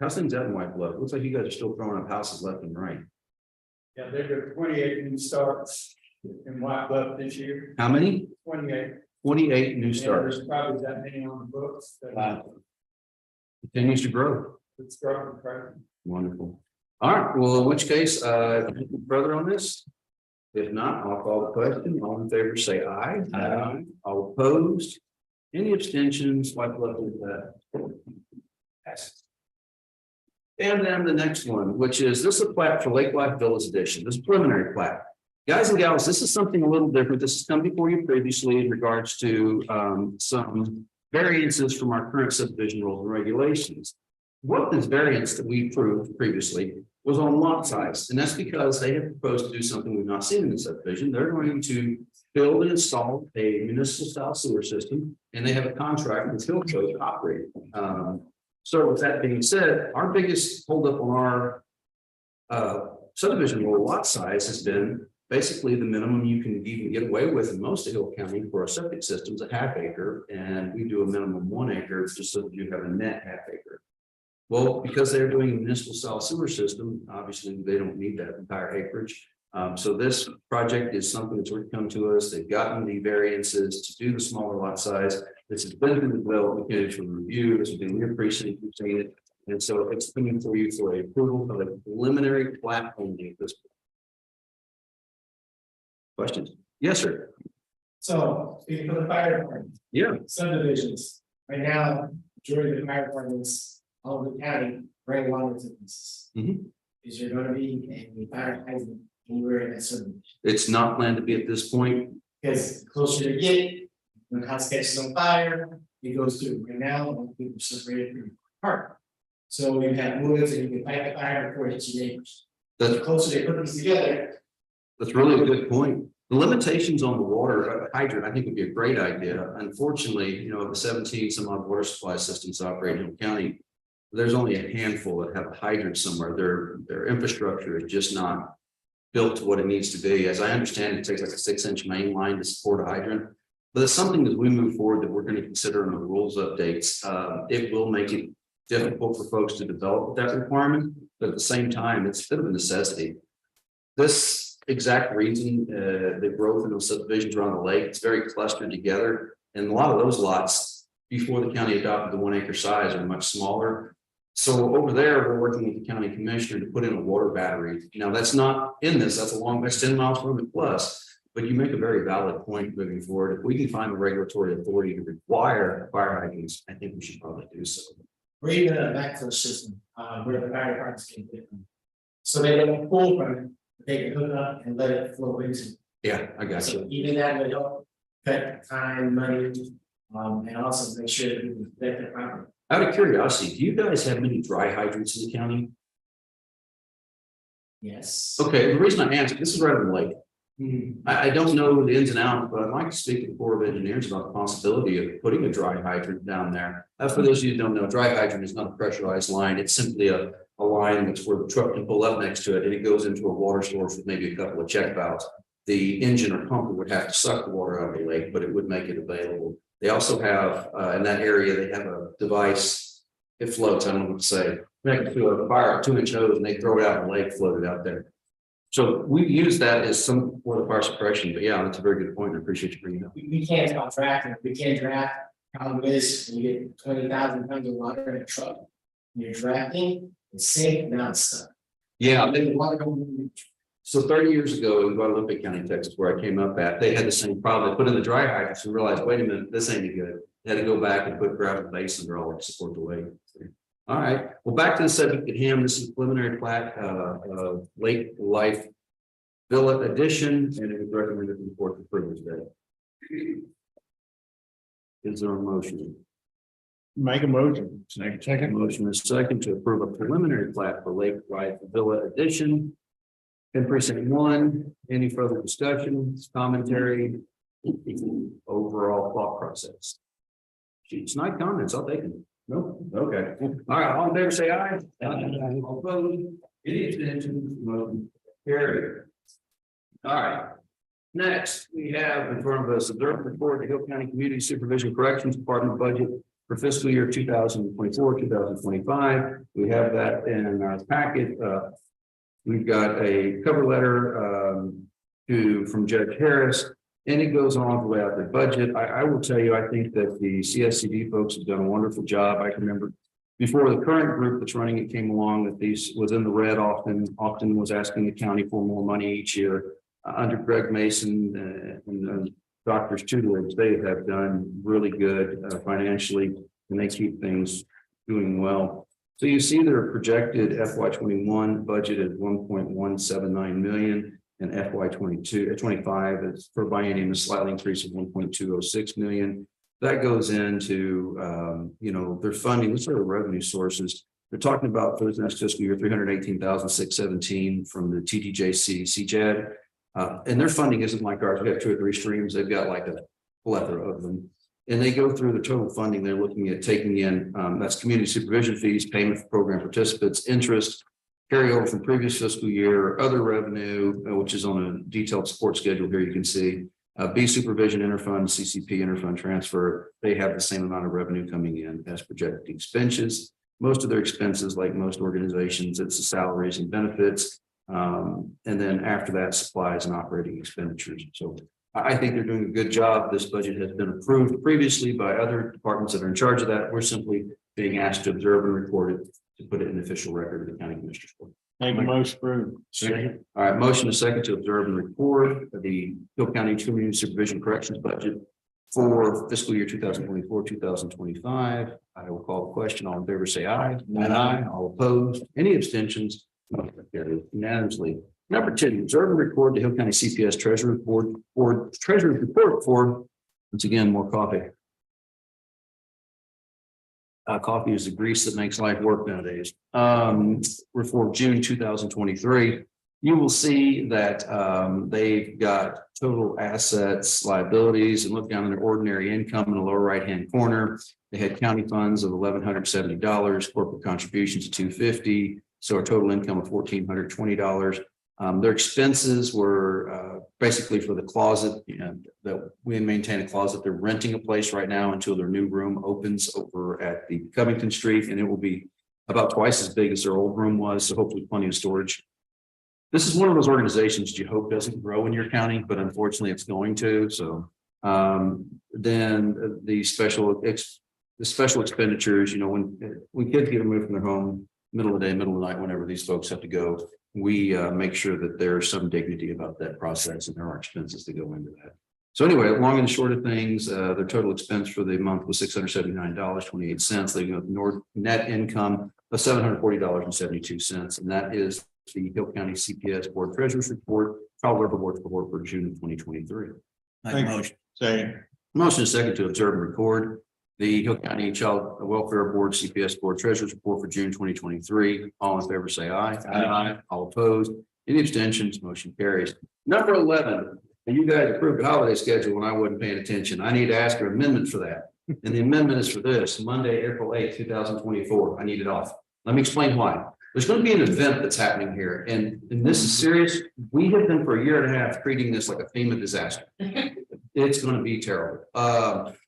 How's things out in White Bluff? Looks like you guys are still throwing up houses left and right. Yeah, there are 28 new starts in White Bluff this year, How many? 28. 28 new And starts. there's probably that many on the books. That Continues to grow. It's growing, correct? Wonderful. All right, well, in which case, further on this? If not, I'll call the question. All in favor, say aye. Aye. All opposed? Any abstentions? Like left with that? Passes. And then the next one, which is this is a plat for Lake Life Villas Edition, this is preliminary plat. Guys and gals, this is something a little different. This has come before you previously in regards to some variances from our current subdivision rules and regulations. What this variance that we approved previously was on lot size, and that's because they have proposed to do something we've not seen in the subdivision. They're going to build and install a municipal style sewer system, and they have a contract with Hillco to operate. So with that being said, our biggest holdup on our subdivision rule lot size has been basically the minimum you can even get away with in most of Hill County for a septic system is a half acre, and we do a minimum 1 acre just so that you have a net half acre. Well, because they're doing a municipal style sewer system, obviously they don't need that entire acreage. So this project is something that's already come to us. They've gotten the variances to do the smaller lot size. This has been through the development committee for review. This has been your precinct, you've seen it. And so it's coming for you for a approval of a preliminary plat only at this point. Questions? Yes, sir. So, speaking for the fire department, Yeah. subdivisions, right now, majority of the fire departments, all over the county, bring water to this. Mhm. Is there gonna be a fire hydrant anywhere in that subdivision? It's not planned to be at this point. Because the closer you get, when the house catches on fire, it goes through. Right now, people are separated from park. So you have woods and you can fight the fire before it hits your neighbors. The closer they put these together, That's really a good point. The limitations on the water hydrant, I think would be a great idea. Unfortunately, you know, the 17 some odd water supply systems operate in Hill County. There's only a handful that have a hydrant somewhere. Their infrastructure is just not built to what it needs to be. As I understand, it takes like a 6-inch main line to support a hydrant. But it's something as we move forward that we're going to consider in the rules updates. It will make it difficult for folks to develop that requirement, but at the same time, it's a bit of a necessity. This exact reason, the growth in those subdivisions around the lake, it's very clustered together. And a lot of those lots, before the county adopted the 1 acre size, are much smaller. So over there, we're working with the county commissioner to put in a water battery. Now, that's not in this, that's 10 miles from it plus. But you make a very valid point moving forward. If we can find the regulatory authority to require fire hydrants, I think we should probably do so. or even a backflow system, where the fire departments can get them. So they don't pull from it, they can hook up and let it flow into. Yeah, I got So you. even that would help cut time, money, and also make sure that we can protect the property. Out of curiosity, do you guys have many dry hydrants in the county? Yes. Okay, the reason I ask, this is right on the lake. Hmm. I don't know the ins and outs, but I'd like to speak to the Corps of Engineers about the possibility of putting a dry hydrant down there. For those of you who don't know, dry hydrant is not a pressurized line. It's simply a line that's where the truck can pull up next to it and it goes into a water source with maybe a couple of check valves. The engine or pumper would have to suck the water out of the lake, but it would make it available. They also have, in that area, they have a device, it floats, I don't know what to say. They can fire a 2-inch hose and they throw it out in the lake, float it out there. So we use that as some for the fire suppression, but yeah, that's a very good point. I appreciate you bringing it up. We can't contract it, we can't draft. Problem is, when you get 20,000 tons of water in a truck, and you're drafting, it's safe, now it's stuck. Yeah, And then the water don't- so 30 years ago in Guadalupe County, Texas, where I came up at, they had the same problem. They put in the dry hydrants and realized, wait a minute, this ain't any good. They had to go back and put gravel base under all to support the lake. All right, well, back to the subject at hand. This is preliminary plat, Lake Life Villa Edition, and it was recommended to the board for approval today. Is there a motion? Make a motion. Second. Motion is second to approve a preliminary plat for Lake White Villa Addition. In precinct 1, any further discussion, commentary, overall thought process? Sheets, not comments, I'll take them. No, okay. All right, all in favor, say aye. All opposed, any abstentions, motion carried. All right. Next, we have in front of us the Durham report, the Hill County Community Supervision Corrections Department budget for fiscal year 2024, 2025. We have that in our packet. We've got a cover letter from Judge Harris, and it goes on to lay out the budget. I will tell you, I think that the CSCD folks have done a wonderful job. I can remember before the current group that's running it came along, that these was in the red often was asking the county for more money each year. Under Greg Mason and Doctors Tutelage, they have done really good financially, and they keep things doing well. So you see their projected FY21 budget is 1.179 million, and FY25 is for biennium a slight increase of 1.206 million. That goes into their funding. What sort of revenue sources? They're talking about for the next fiscal year 318,617 from the TDJC CJAD. And their funding isn't like ours. We have 2 or 3 streams. They've got like a plethora of them. And they go through the total funding. They're looking at taking in, that's community supervision fees, payment for program participants, interest, carryover from previous fiscal year, other revenue, which is on a detailed support schedule here you can see. B supervision interfund, CCP interfund transfer. They have the same amount of revenue coming in as projected expenses. Most of their expenses, like most organizations, it's the salaries and benefits. And then after that, supplies and operating expenditures. So I think they're doing a good job. This budget has been approved previously by other departments that are in charge of that. We're simply being asked to observe and report it to put it in official record of the county commissioners court. Make a motion approved. Second. All right, motion is second to observe and report the Hill County Community Supervision Corrections budget for fiscal year 2024, 2025. I will call the question. All in favor, say aye. Aye. All opposed. Any abstentions? Unanimously. Number 10, observe and record the Hill County CPS Treasury Board Treasury Report for, once again, more coffee. Coffee is the grease that makes life work nowadays. For June 2023, you will see that they've got total assets, liabilities, and look down in their ordinary income in the lower right-hand corner. They had county funds of $1,170, corporate contributions of $250, so a total income of $1,420. Their expenses were basically for the closet, that we maintain a closet. They're renting a place right now until their new room opens over at the Covington Street, and it will be about twice as big as their old room was. So hopefully plenty of storage. This is one of those organizations you hope doesn't grow in your county, but unfortunately it's going to. So then the special expenditures, when kids get removed from their home, middle of the day, middle of the night, whenever these folks have to go, we make sure that there's some dignity about that process and there are expenses to go into that. So anyway, long and short of things, their total expense for the month was $679.28. They got net income of $740.72, and that is the Hill County CPS Board Treasurer's Report, Trial Report for June of 2023. Make a motion. Second. Motion is second to observe and record the Hill County Child Welfare Board CPS Board Treasurer's Report for June 2023. All in favor, say aye. Aye. All opposed. Any abstentions? Motion carries. Number 11. And you guys approved the holiday schedule when I wasn't paying attention. I need to ask for an amendment for that. And the amendment is for this Monday, April 8th, 2024. I need it off. Let me explain why. There's going to be an event that's happening here, and this is serious. We have been for a year and a half treating this like a FEMA disaster. It's going to be terrible.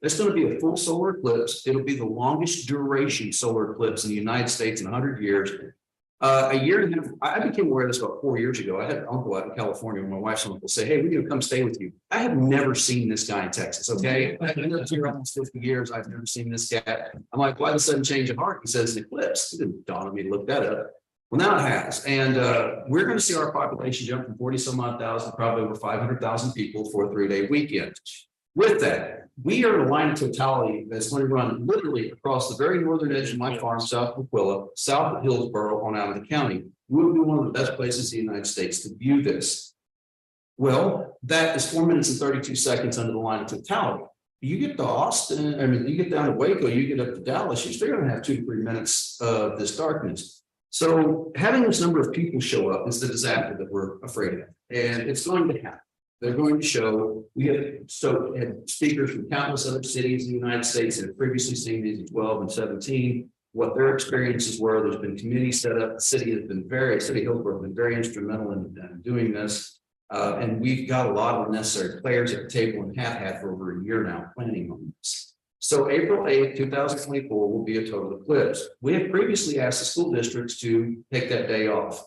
It's going to be a full solar eclipse. It'll be the longest duration solar eclipse in the United States in 100 years. A year and a half, I became aware of this about 4 years ago. I had an uncle out in California, and my wife's uncle say, "Hey, we're going to come stay with you." I have never seen this guy in Texas. Okay, I've been up here almost 50 years. I've never seen this guy. I'm like, why the sudden change of heart? He says an eclipse. It didn't dawn on me to look that up. Well, now it has, and we're going to see our population jump from 40 some odd thousand, probably over 500,000 people for a 3-day weekend. With that, we are in a line of totality that's going to run literally across the very northern edge of my farm, south of Aquila, south of Hillsborough, on out of the county. We will be one of the best places in the United States to view this. Well, that is 4 minutes and 32 seconds under the line of totality. You get to Austin, I mean, you get down to Waco, you get up to Dallas, you're still gonna have 2 to 3 minutes of this darkness. So having this number of people show up is the disaster that we're afraid of, and it's going to happen. They're going to show, we have had speakers from countless other cities in the United States that have previously seen these in 12 and 17, what their experiences were. There's been committees set up. The city has been city of Hillsborough has been very instrumental in doing this. And we've got a lot of necessary players at the table and have had for over a year now planning on this. So April 8th, 2024 will be a total eclipse. We have previously asked the school districts to take that day off.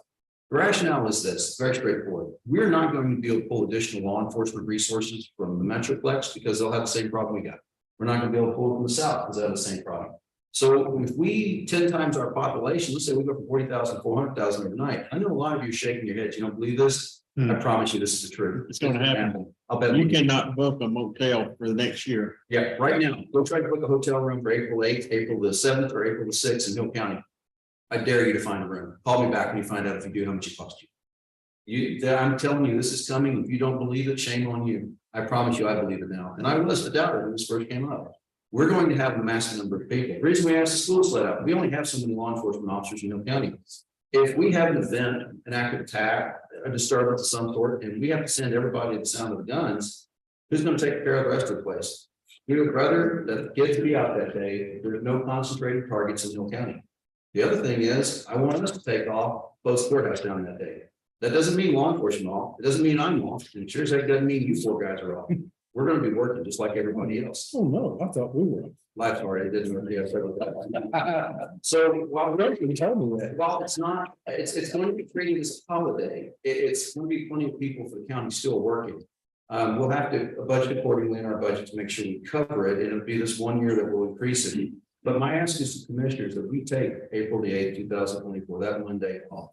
The rationale is this, very straightforward. We're not going to be able to pull additional law enforcement resources from the Metroplex because they'll have the same problem we got. We're not going to be able to pull it from the south because they have the same problem. So if we 10 times our population, let's say we go from 40,000 to 400,000 overnight. I know a lot of you are shaking your heads. You don't believe this? I promise you this is the truth. It's gonna happen. I'll bet You cannot book a motel for the next year. Yeah, right now, go try to book a hotel room for April 8th, April the 7th, or April the 6th in Hill County. I dare you to find a room. Call me back when you find out if you do how much it costs you. I'm telling you, this is coming. If you don't believe it, shame on you. I promise you, I believe it now. And I was a doubter when this first came up. We're going to have a massive number of people. The reason we asked the schools let out, we only have so many law enforcement officers in Hill County. If we have an event, an active attack, a disturbance of some sort, and we have to send everybody to the sound of the guns, who's going to take care of the rest of the place? We would rather that the kids be out that day. There are no concentrated targets in Hill County. The other thing is, I want us to take off, close the courthouse down that day. That doesn't mean law enforcement off. It doesn't mean I'm off. And sure as that doesn't mean you 4 guys are off. We're going to be working just like everybody else. Oh, no, I thought we were. Life's hard. It didn't really have several times. So while You told me that. while it's not, it's going to be treated as a holiday. It's going to be plenty of people for the county still working. We'll have to budget accordingly in our budget to make sure we cover it. It'll be this 1 year that will increase it. But my ask is to commissioners that we take April the 8th, 2024, that Monday off.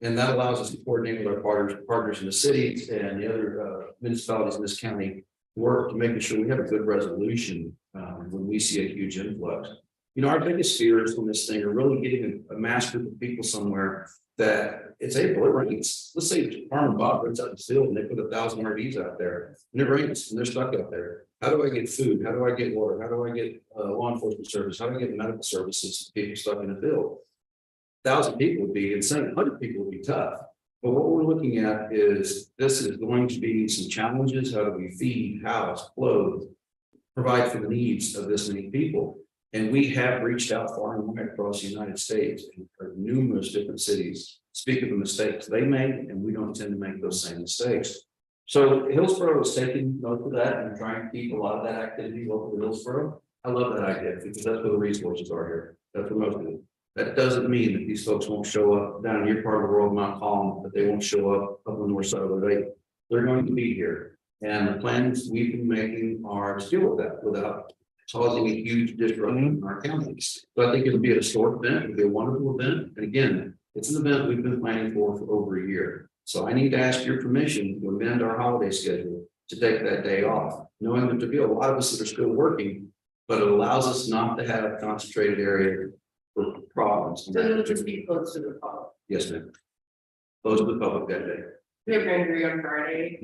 And that allows us to coordinate with our partners in the city and the other municipalities in this county, work to making sure we have a good resolution when we see a huge influx. You know, our biggest fears from this thing are really getting a mass group of people somewhere that it's April, it rains. Let's say Farmer Bob runs out in the field and they put 1,000 RVs out there and it rains and they're stuck out there. How do I get food? How do I get water? How do I get law enforcement service? How do I get medical services to people stuck in the field? 1,000 people would be insane. 100 people would be tough. But what we're looking at is this is going to be some challenges. How do we feed, house, clothe, provide for the needs of this many people? And we have reached out far and wide across the United States and numerous different cities. Speak of the mistakes they made, and we don't intend to make those same mistakes. So Hillsborough is taking note of that and trying to keep a lot of that activity local to Hillsborough. I love that idea because that's where the resources are here. That's where most of it. That doesn't mean that these folks won't show up down in your part of the world, Mount Calm, that they won't show up on the north side of the lake. They're going to be here. And the plans we've been making are to deal with that without causing a huge disruption in our counties. So I think it'll be a historic event, it'll be a wonderful event. And again, it's an event we've been planning for over a year. So I need to ask your permission to amend our holiday schedule to take that day off, knowing that there'll be a lot of us that are still working, but it allows us not to have a concentrated area for problems. So it'll just be close to the public. Yes, ma'am. Close to the public that day. We have Grand on Friday.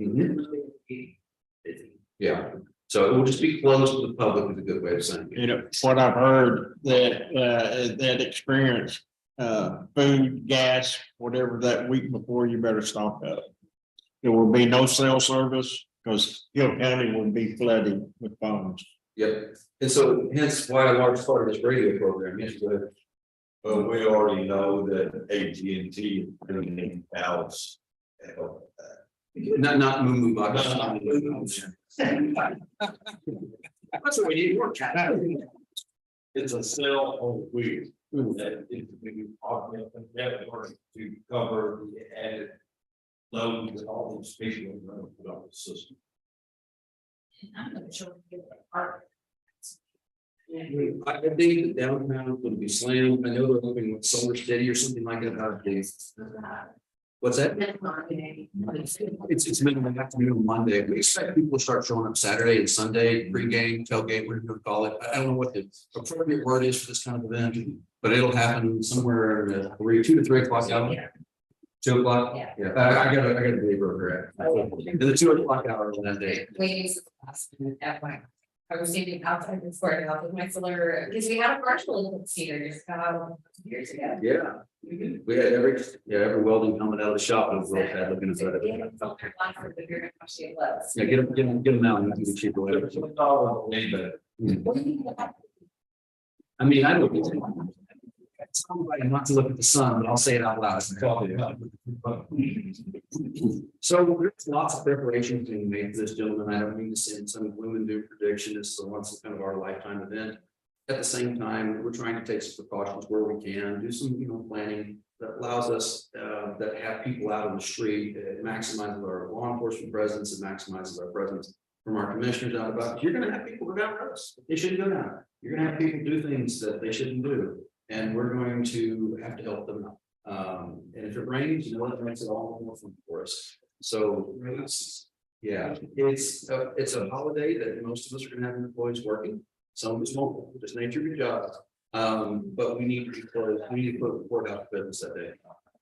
Busy. Yeah, so it will just be closed to the public is a good way of saying it. You know, what I've heard that experience, food, gas, whatever that week before, you better stock up. There will be no cell service because Hill County will be flooded with phones. Yep, and so hence why a large part of this radio program is to. But we already know that AT&T is bringing out. Not moo box. That's what we need more chat. It's a cell on wheels. That is maybe augment the network to cover the added load that all these people are going to put on the system. I'm not sure. Art. I think the downtown would be slammed. I know they're hoping with Solar City or something like that out of these. What's that? It's minimum afternoon on Monday. We expect people to start showing up Saturday and Sunday, pregame, tailgate, whatever you want to call it. I don't know what the appropriate word is for this kind of event, but it'll happen somewhere in the 2 to 3 o'clock hour. 2 o'clock? Yeah. I got a day broker at. In the 2 o'clock hour on that day. Ladies, last minute, FYI. I was standing outside the square house with my solar, because we had a partial Olympics here just years ago. Yeah. We had every welding coming out of the shop, and we had looking at Yeah, that. it's all kind of fun, but you're gonna watch it less. Yeah, get them out and do cheaper. Whatever. What do you think about I mean, I don't. Somebody not to look at the sun, but I'll say it out loud. So there's lots of preparations being made for this, gentlemen. I don't mean to send some women do prediction. This is once kind of our lifetime event. At the same time, we're trying to take some precautions where we can, do some, planning that allows us, that have people out on the street, maximizes our law enforcement presence and maximizes our presence from our commissioners out about. You're gonna have people go down roads. They shouldn't go down. You're gonna have people do things that they shouldn't do. And we're going to have to help them out. And if it rains, it makes it all more fun for us. So, yeah, it's a holiday that most of us are gonna have employees working. Some of us won't, just nature of your job. But we need to be closed. We need to put the report out to business that day.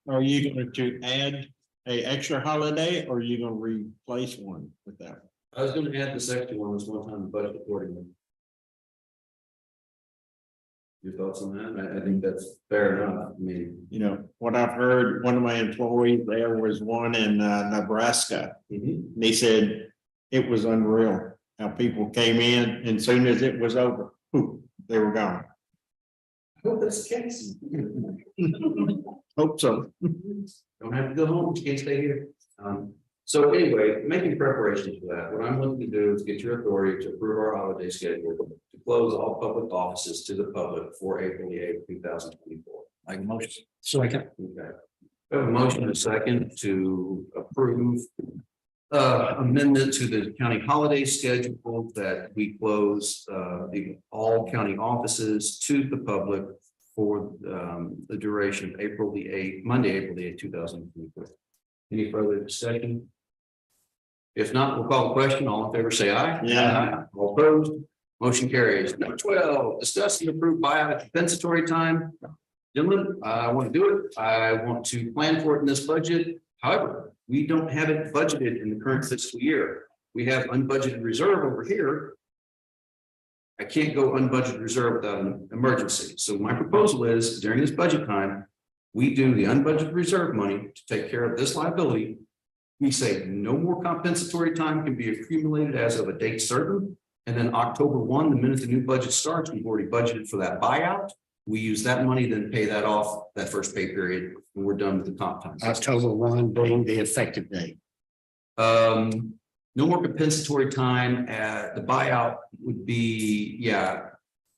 Are you going to add a extra holiday or are you gonna replace one with that? I was gonna add this extra one this one time, budget accordingly. Your thoughts on that? I think that's fair enough. I mean. What I've heard, one of my employees, there was one in Nebraska. Mhm. They said it was unreal how people came in and as soon as it was over, poof, they were gone. I hope that's the case. Hope so. Don't have to go home, you can't stay here. So anyway, making preparations for that, what I'm looking to do is get your authority to approve our holiday schedule to close all public offices to the public for April the 8th, 2024. Like motion. So I can. Okay. We have a motion and a second to approve amendment to the county holiday schedule that we close all county offices to the public for the duration of April the 8th, Monday, April the 8th, 2024. Any further discussion? If not, we'll call the question. All in favor, say aye. Yeah. Aye. All opposed, motion carries. Number 12, discuss and approve buyout compensatory time. Gentlemen, I want to do it. I want to plan for it in this budget. However, we don't have it budgeted in the current fiscal year. We have unbudgeted reserve over here. I can't go unbudgeted reserve without an emergency. So my proposal is during this budget time, we do the unbudgeted reserve money to take care of this liability. We say no more compensatory time can be accumulated as of a date certain. And then October 1, the minute the new budget starts, we've already budgeted for that buyout. We use that money, then pay that off that first pay period when we're done with the comp time. October 1 being the effective date. No more compensatory time. The buyout would be,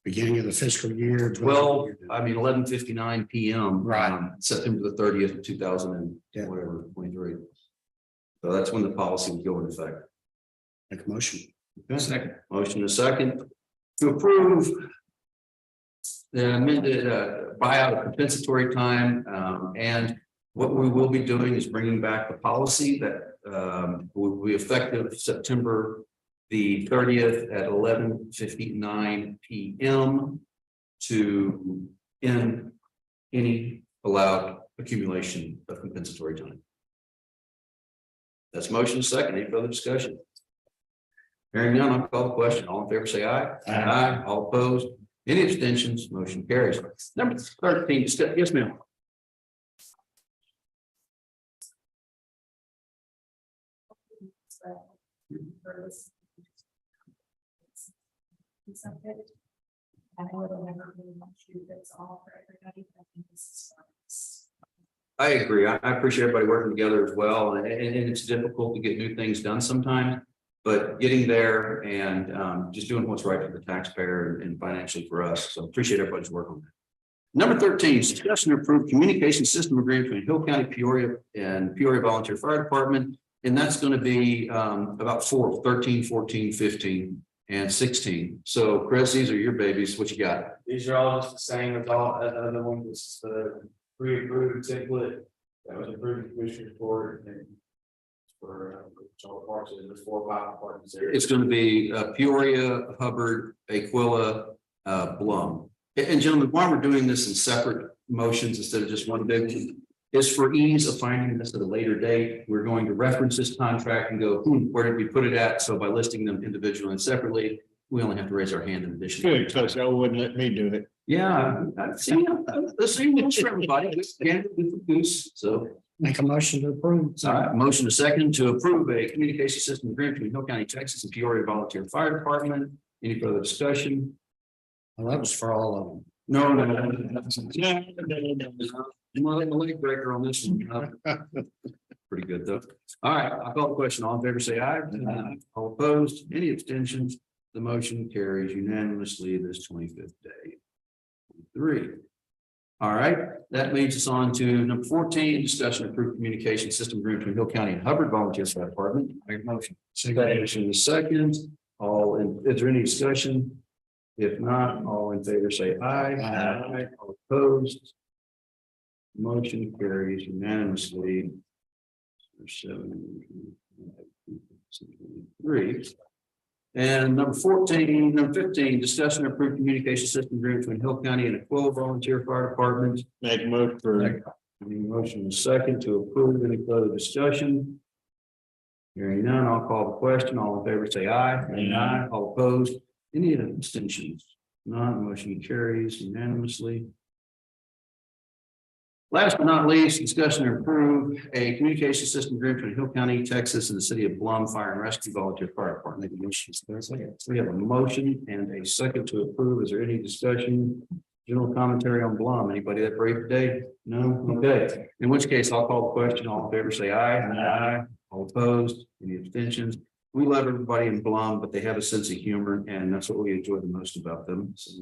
Beginning of the fiscal year. 11:59 p.m. Right. September the 30th of 2000 and Yeah. whatever, 23. So that's when the policy would go into effect. Make a motion. Okay. Second. Motion and a second to approve the amended buyout of compensatory time. And what we will be doing is bringing back the policy that will be effective September the 30th at 11:59 p.m. to end any allowed accumulation of compensatory time. That's motion second. Any further discussion? Hearing none, I'll call the question. All in favor, say aye. Aye. All opposed? Any abstentions? Motion carries. Number 13, yes, ma'am. I agree. I appreciate everybody working together as well, and it's difficult to get new things done sometimes. But getting there and just doing what's right for the taxpayer and financially for us. So appreciate everybody's work on that. Number 13, discussion to approve communication system agreement between Hill County, Peoria and Peoria Volunteer Fire Department. And that's going to be about 13, 14, 15 and 16. So Chris, these are your babies. What you got? These are all just the same as all the other ones. This is the pre-approved template that was approved in Commissioner's Court and for all parts of the 4 or 5 departments there. It's going to be Peoria, Hubbard, Aquila, Blum. And gentlemen, why we're doing this in separate motions instead of just one big one is for ease of finding this at a later date. We're going to reference this contract and go, where did we put it at? So by listing them individually and separately, We only have to raise our hand in addition. Good, because I wouldn't let me do it. Yeah, I've seen, the same rules for everybody, it's candidate for goose, so. Make a motion to approve. All right, motion a second to approve a communication system agreement between Hill County, Texas and Peoria Volunteer Fire Department. Any further discussion? Well, that was for all of them. No, no, no. I'm gonna let the leg breaker on this one. Pretty good though. All right, I'll call the question. All in favor, say aye. Aye. All opposed, any abstentions? The motion carries unanimously this 25th day. 3. All right, that leads us on to number 14, discussion of approved communication system agreement between Hill County and Hubbard Volunteer Fire Department. Make a motion. Motion is second. Is there any discussion? If not, all in favor say aye. Aye. All opposed. Motion carries unanimously. 3. And number 14, number 15, discussion of approved communication system agreement between Hill County and Aquila Volunteer Fire Department. Make a motion for Any motion is second to approve. Any further discussion? Hearing none, I'll call the question. All in favor, say aye. Aye. All opposed. Any abstentions? None, motion carries unanimously. Last but not least, discussion to approve a communication system agreement between Hill County, Texas and the city of Blum Fire and Rescue Volunteer Fire Department. We have a motion and a second to approve. Is there any discussion? General commentary on Blum. Anybody that brave today? No? Okay. In which case, I'll call the question. All in favor, say aye. Aye. All opposed? Any abstentions? We love everybody in Blum, but they have a sense of humor, and that's what we enjoy the most about them. So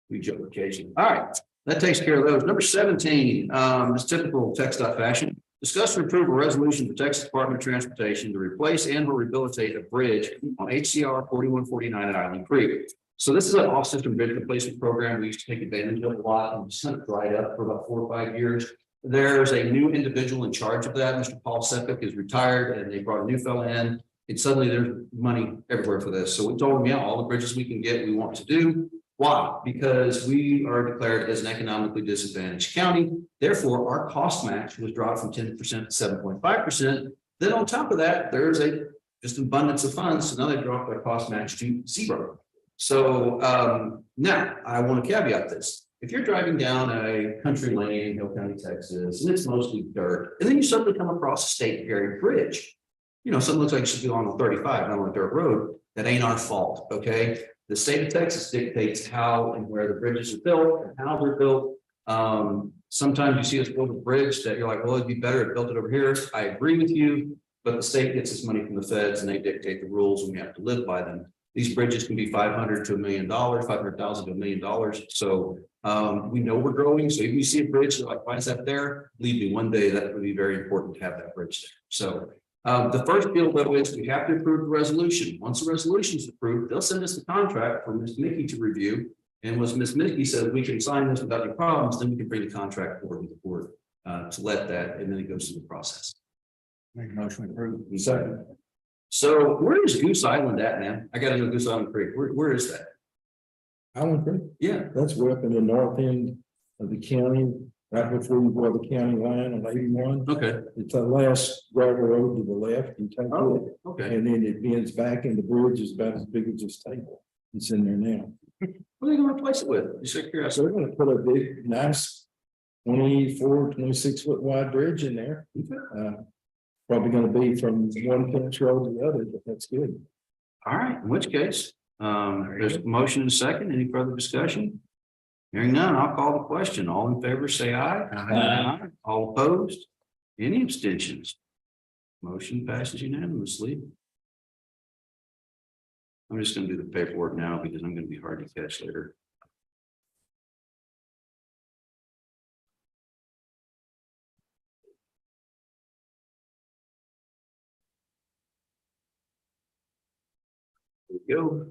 we joke occasionally. All right. That takes care of those. Number 17, is typical TxDOT fashion. Discuss and approve a resolution for Texas Department of Transportation to replace and or rehabilitate a bridge on HCR 4149 at Island Creek. So this is an off-system bridge replacement program we used to take advantage of a lot and just kind of dried up for about 4 or 5 years. There's a new individual in charge of that. Mr. Paul Sepik is retired and they brought a new fellow in. And suddenly there's money everywhere for this. So we told them, yeah, all the bridges we can get, we want to do. Why? Because we are declared as an economically disadvantaged county. Therefore, our cost match was dropped from 10% to 7.5%. Then on top of that, there's a just abundance of funds. So now they dropped our cost match to 0. So now I want to caveat this. If you're driving down a country lane in Hill County, Texas, and it's mostly dirt, and then you suddenly come across a state carried bridge, you know, something looks like it should be on the 35, not on a dirt road. That ain't our fault. Okay. The state of Texas dictates how and where the bridges are built and how they're built. Sometimes you see us build a bridge that you're like, well, it'd be better if built it over here. I agree with you, but the state gets its money from the feds and they dictate the rules and we have to live by them. These bridges can be $500,000 to $1 million, $500,000 to $1 million. So we know we're growing. So if you see a bridge like, why is that there? Believe me, one day that would be very important to have that bridge there. So the first deal though is we have to approve the resolution. Once the resolution is approved, they'll send us the contract for Ms. Mickey to review. And once Ms. Mickey says we can sign this without any problems, then we can bring the contract forward to the board to let that, and then it goes through the process. Make a motion to approve. Second. So where is Goose Island at, man? I gotta know Goose Island Creek. Where is that? Island Creek, Yeah. that's way up in the north end of the county, right before you go to the county line on 81. Okay. It's the last gravel road to the left. You take it, Oh, okay. and then it bends back and the bridge is about as big as this table. It's in there now. What are they gonna replace it with? Just out of So curiosity. they're gonna put a big, nice 24, 26 foot wide bridge in there. Probably gonna be from one French road to the other, but that's good. All right, in which case, there's a motion and a second. Any further discussion? Hearing none, I'll call the question. All in favor, say aye. Aye. All opposed? Any abstentions? Motion passes unanimously. I'm just gonna do the paperwork now because I'm gonna be hard to catch later. There we go.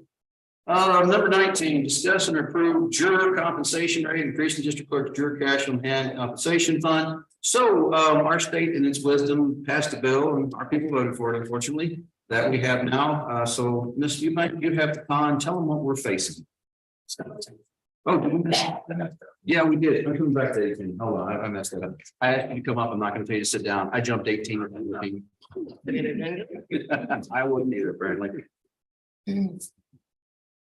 Number 19, discuss and approve juror compensation rate, increasing district clerk's juror cash on hand compensation fund. So our state in its wisdom passed a bill and our people voted for it, unfortunately, that we have now. So Miss, you have the con, tell them what we're facing. Oh, did we miss that? Yeah, we did it. I'm coming back to 18. Hold on, I messed that up. I asked you to come up. I'm not going to tell you to sit down. I jumped 18. I wouldn't either, apparently.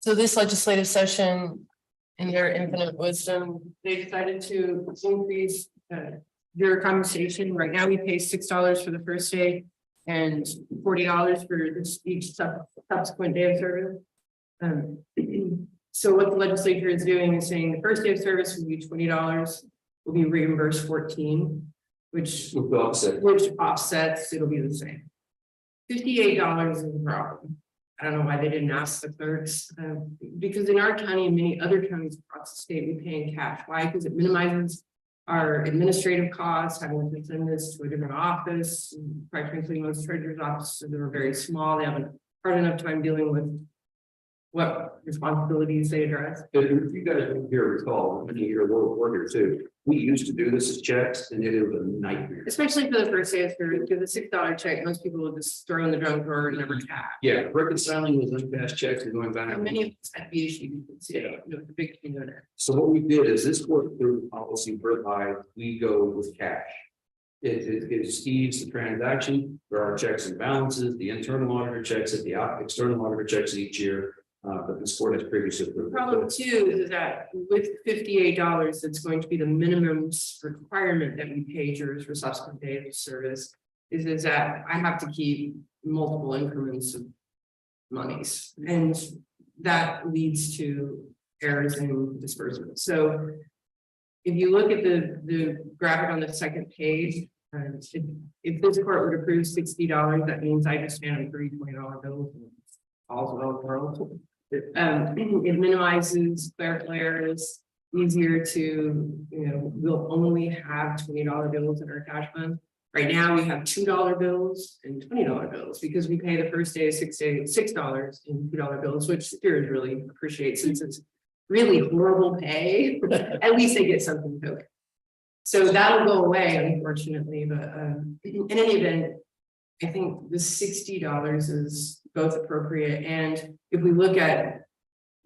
So this legislative session, in their infinite wisdom, they decided to increase your compensation. Right now, we pay $6 for the first day and $40 for each subsequent day of service. So what the legislature is doing is saying the first day of service will be $20, will be reimbursed $14, which offsets, it'll be the same. $58 is the problem. I don't know why they didn't ask the clerks, because in our county and many other counties across the state, we pay in cash. Why? Because it minimizes our administrative costs, having to send this to a different office. Quite frankly, most treasurer's offices are very small. They have a hard enough time dealing with what responsibilities they address. If you guys don't here recall, many years we're here too, we used to do this as checks and it was a nightmare. Especially for the first day of service, because the $6 check, most people will just throw in the junk drawer and never cash. Yeah, reconciling those uncashed checks and going back. And many of us had the issue, the big thing on it. So what we did is this court approved policy whereby we go with cash. It speeds the transaction. There are checks and balances. The internal auditor checks it, the external auditor checks it each year. But this court has previously approved. Problem two is that with $58, it's going to be the minimum requirement that we pay jurors for subsequent days of service. Is that I have to keep multiple increments of monies, and that leads to errors in disbursement. So if you look at the graphic on the second page, if this court would approve $60, that means I just hand $3 $20 bills. All's well world. It minimizes clerical errors, easier to, we'll only have $20 bills in our cash fund. Right now, we have $2 bills and $20 bills because we pay the first day of $6 in $2 bills, which Spears really appreciates since it's really horrible pay. At least they get something to it. So that'll go away, unfortunately, but in any event, I think the $60 is both appropriate, and if we look at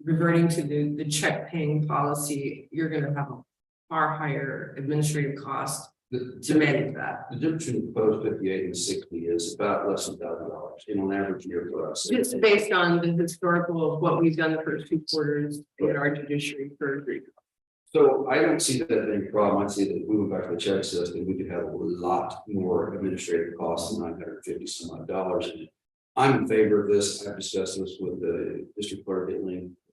reverting to the check paying policy, you're going to have a far higher administrative cost to manage that. The difference between post 58 and 60 is about less than $1,000 in an average year for us. It's based on the historical of what we've done the first 2 quarters in our judiciary for. So I don't see that as any problem. I see that moving back to the check system, we could have a lot more administrative costs than $950 some odd dollars. I'm in favor of this. I've discussed this with the district clerk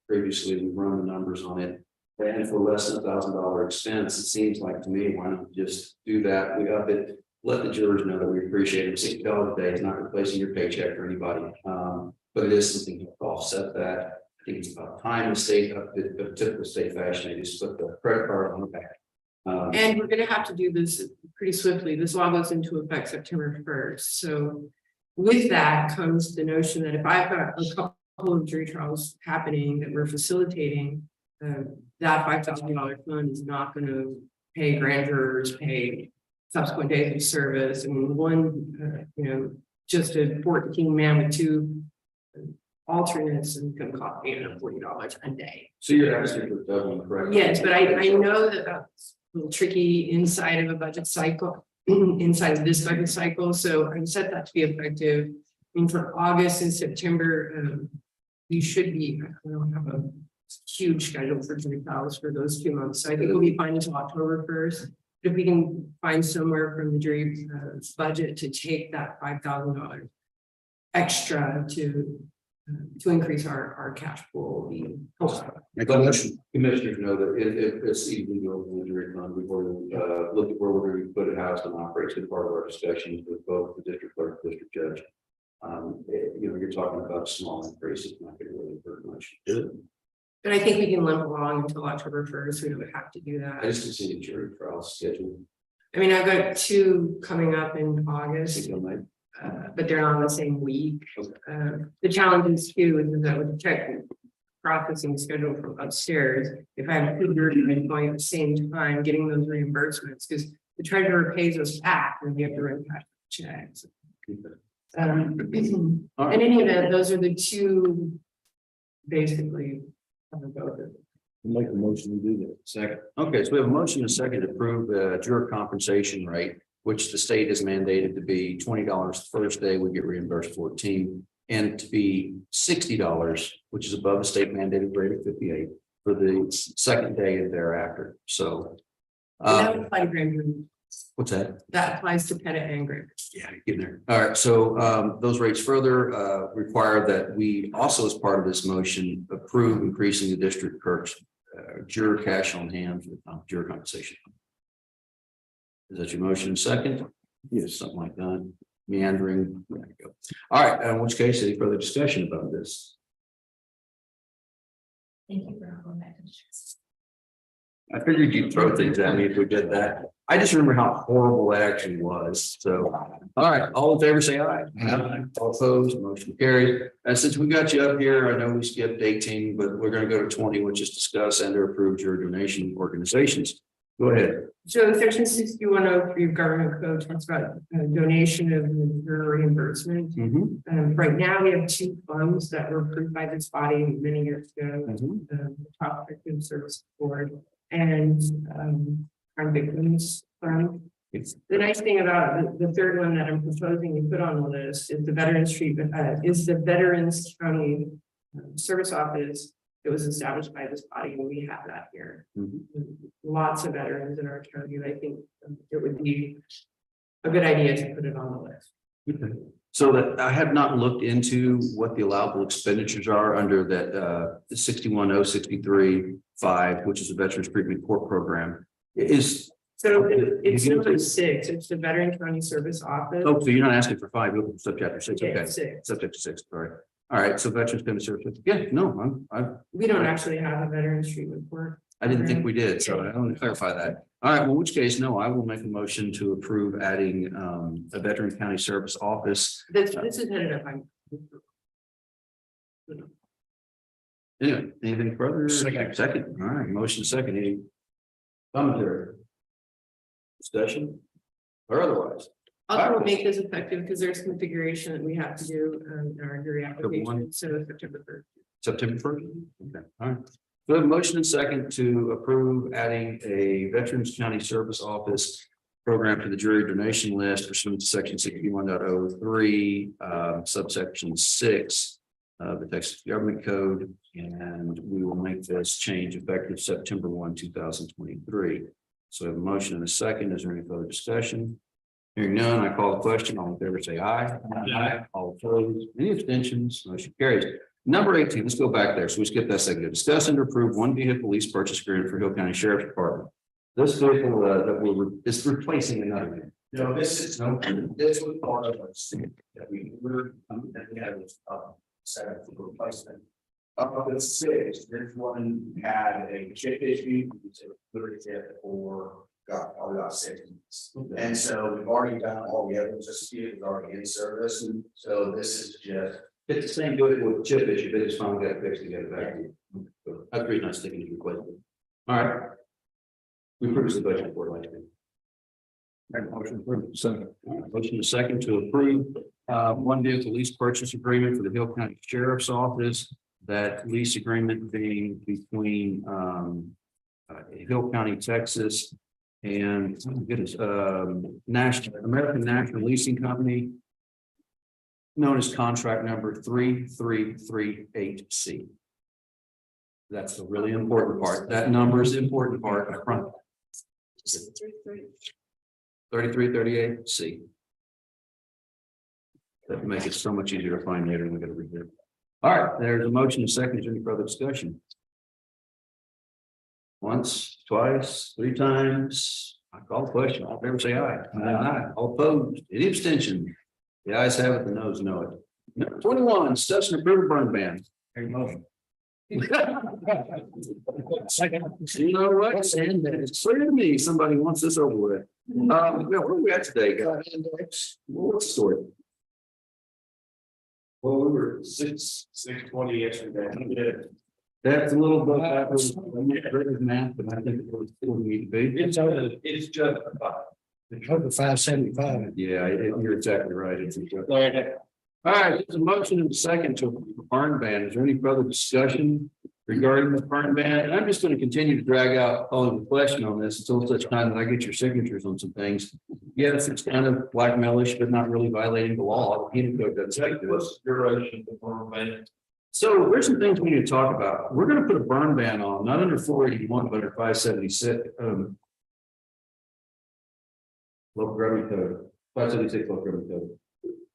previously. We've run the numbers on it. And for less than $1,000 expense, it seems like to me, why not just do that? We got it. Let the jurors know that we appreciate it. $60 a day is not replacing your paycheck for anybody. But it is something to offset that. I think it's about time the state, the typical state fashion, they just put the credit card on the back. And we're going to have to do this pretty swiftly. This law goes into effect September 1st. So with that comes the notion that if I've got a couple of jury trials happening that we're facilitating, that $5,000 fund is not going to pay grand jurors, pay subsequent days of service. I mean, one, just a 14-man with 2 alternates and can cost $40 a day. So you're asking for doubling, correct? Yes, but I know that that's a little tricky inside of a budget cycle, inside of this budget cycle. So I'm set that to be effective. I mean, for August and September, we should be, I don't have a huge schedule for jury trials for those 2 months. So I think we'll be fine until October 1st. If we can find somewhere from the jury budget to take that $5,000 extra to increase our cash pool. Make a motion. Commissioners know that if it's even go in the jury fund, we've already looked at where we're going to put it, how it's going to operate. It's part of our discussions with both the district clerk and district judge. You're talking about small increases, not going to really hurt much. But I think we can limp along until October 1st. We don't have to do that. I just can see the jury trial schedule. I mean, I've got 2 coming up in August. But they're not on the same week. The challenge is too is that with the check processing schedule from upstairs, if I have 2 juries going at the same time, getting those reimbursements, because the treasurer pays us back when we have to run cash checks. In any event, those are the 2 basically. Make a motion to do that. Second. Okay, so we have a motion and a second to approve the juror compensation rate, which the state has mandated to be $20 the first day, we get reimbursed $14, and to be $60, which is above the state mandated rate of 58 for the second day and thereafter. So. And that would apply to Grand Prix. What's that? That applies to Pettit and Grand Prix. Yeah, getting there. All right, so those rates further require that we also, as part of this motion, approve increasing the district clerk's juror cash on hand for the juror compensation. Is that your motion second? Yes, something like that. Meandering. There you go. All right, in which case, any further discussion about this? Thank you for not going back to the checks. I figured you'd throw things at me if we did that. I just remember how horrible that actually was. So, all right, all in favor, say aye. Aye. All opposed, motion carried. And since we got you up here, I know we skipped 18, but we're going to go to 20, which is discuss and or approve your donation organizations. Go ahead. So section 6103 of government code talks about donation of your reimbursement. Right now, we have two funds that were approved by this body many years ago. The Top Victim Service Board and Crime Victims Fund. The nice thing about the third one that I'm proposing to put on the list is the Veterans Treatment, is the Veterans County Service Office. It was established by this body, and we have that here. Lots of veterans in our county. I think it would be a good idea to put it on the list. So that I have not looked into what the allowable expenditures are under that 610635, which is a Veterans Treatment Court Program. Is So it's number 6. It's the Veteran County Service Office. oh, so you're not asking for 5, you're looking for subchapter 6. Yeah, Okay, 6. subject to 6. All right. All right. So Veterans County Service. Yeah, no, We don't actually have a Veterans Treatment Court. I didn't think we did, so I want to clarify that. All right, well, in which case, no, I will make a motion to approve adding a Veteran County Service Office. This is headed up by. Anyway, anything further? Second. Second, all right, motion second, any commentary? Discussion? Or otherwise? Also, we'll make this effective because there's configuration that we have to do in our jury application, so September 1st. September 1st? Okay, all right. So we have a motion and second to approve adding a Veterans County Service Office program to the jury donation list pursuant to section 61.03, subsection 6 of the Texas Government Code. And we will make this change effective September 1, 2023. So we have a motion and a second. Is there any further discussion? Hearing none, I call the question. All in favor, say aye. Aye. All opposed, any abstentions? Motion carries. Number 18, let's go back there. So we skipped that second. Discuss and approve one vehicle lease purchase agreement for Hill County Sheriff's Department. This vehicle that is replacing another one. No, this was part of us that we were, that we had was set up for replacement. Of the 6, this one had a chip issue, so literally for got 6. And so we've already done all the others, this vehicle is already in service, so this is just. It's the same good with chip issue, but it's finally got fixed together back. That's the reason I was thinking to replace it. All right. We approved the budget for last week. Motion approved. Second. Motion is second to approve one vehicle lease purchase agreement for the Hill County Sheriff's Office. That lease agreement being between Hill County, Texas, and oh my goodness, American National Leasing Company, known as contract number 3338C. That's the really important part. That number is the important part. I promise. 3338C. That would make it so much easier to find later when we got to read it. All right, there's a motion and second. Is there any further discussion? Once, twice, 3 times. I call the question. All in favor, say aye. Aye. All opposed, any abstention? The ayes have it, the noes know it. Number 21, discuss and approve burn ban. Here's your motion. Second. You know what? It's clear to me somebody wants this over with. Where are we at today, guys? What's the story? Well, we were 620 yesterday. That's a little bit backwards. Math, but I think it was still need to be. It's just Over 575. Yeah, you're exactly right. It's all right, there's a motion and a second to approve the burn ban. Is there any further discussion regarding the burn ban? And I'm just going to continue to drag out calling the question on this until such time that I get your signatures on some things. Yes, it's kind of blackmailish, but not really violating the law. The penal code doesn't speak to us. So there's some things we need to talk about. We're gonna put a burn ban on, not under 481, but under 576. Local government code, 576 local government code.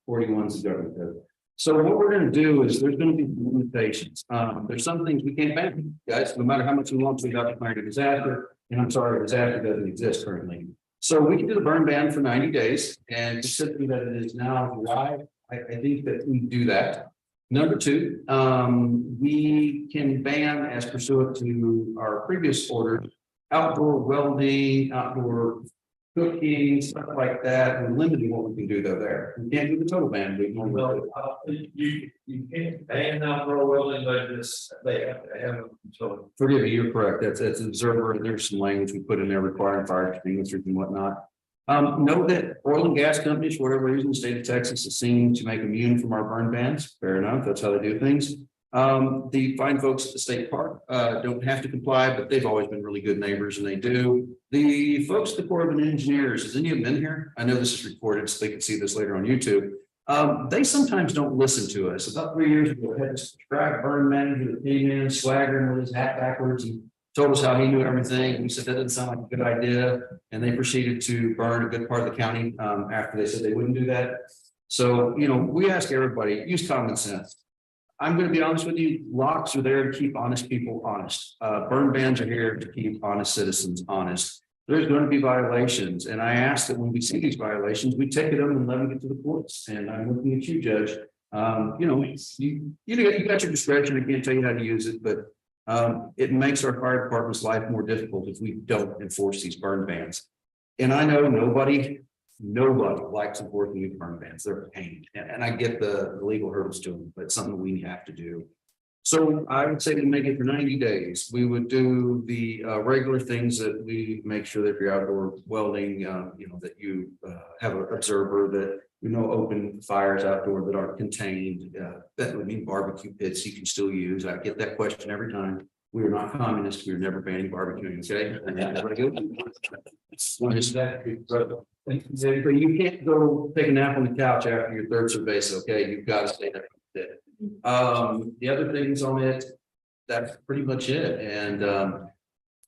41 is the government code. So what we're gonna do is there's gonna be limitations. There's some things we can't ban, guys, no matter how much we want to, without declaring a disaster. And I'm sorry, a disaster doesn't exist currently. So we can do the burn ban for 90 days and simply that it is now live. I think that we do that. Number two, we can ban as pursuant to our previous order, outdoor welding, outdoor cooking, stuff like that. We're limiting what we can do though there. We can't do the total ban. We can You can't ban outdoor welding like this, they have to have. So forgive me, you're correct. That's observer. And there's some language we put in there requiring fire extinguishers and whatnot. Know that oil and gas companies, for whatever reason, the state of Texas is seen to make immune from our burn bans. Fair enough. That's how they do things. The fine folks at the state park don't have to comply, but they've always been really good neighbors and they do. The folks at the Corps of Engineers, has any of them been here? I know this is recorded, so they can see this later on YouTube. They sometimes don't listen to us. About 3 years ago, we had a subscribe burn manager that came in swaggering with his hat backwards and told us how he knew everything. We said that doesn't sound like a good idea. And they proceeded to burn a good part of the county after they said they wouldn't do that. So, you know, we ask everybody, use common sense. I'm going to be honest with you, locks are there to keep honest people honest. Burn bans are here to keep honest citizens honest. There's going to be violations. And I ask that when we see these violations, we take it up and let them get to the courts. And I'm looking at you, Judge. You know, you got your discretion. I can't tell you how to use it, but it makes our fire department's life more difficult if we don't enforce these burn bans. And I know nobody likes enforcing these burn bans. They're a pain. And I get the legal hurdles to them, but it's something we have to do. So I would say to make it for 90 days, we would do the regular things that we make sure that if you're outdoor welding, you know, that you have an observer that open fires outdoor that aren't contained. That would mean barbecue pits you can still use. I get that question every time. We are not communists. We are never banning barbecuing. Okay. So you can't go take a nap on the couch after your third cerveza. Okay, you've got to stay there. The other things on it, that's pretty much it. And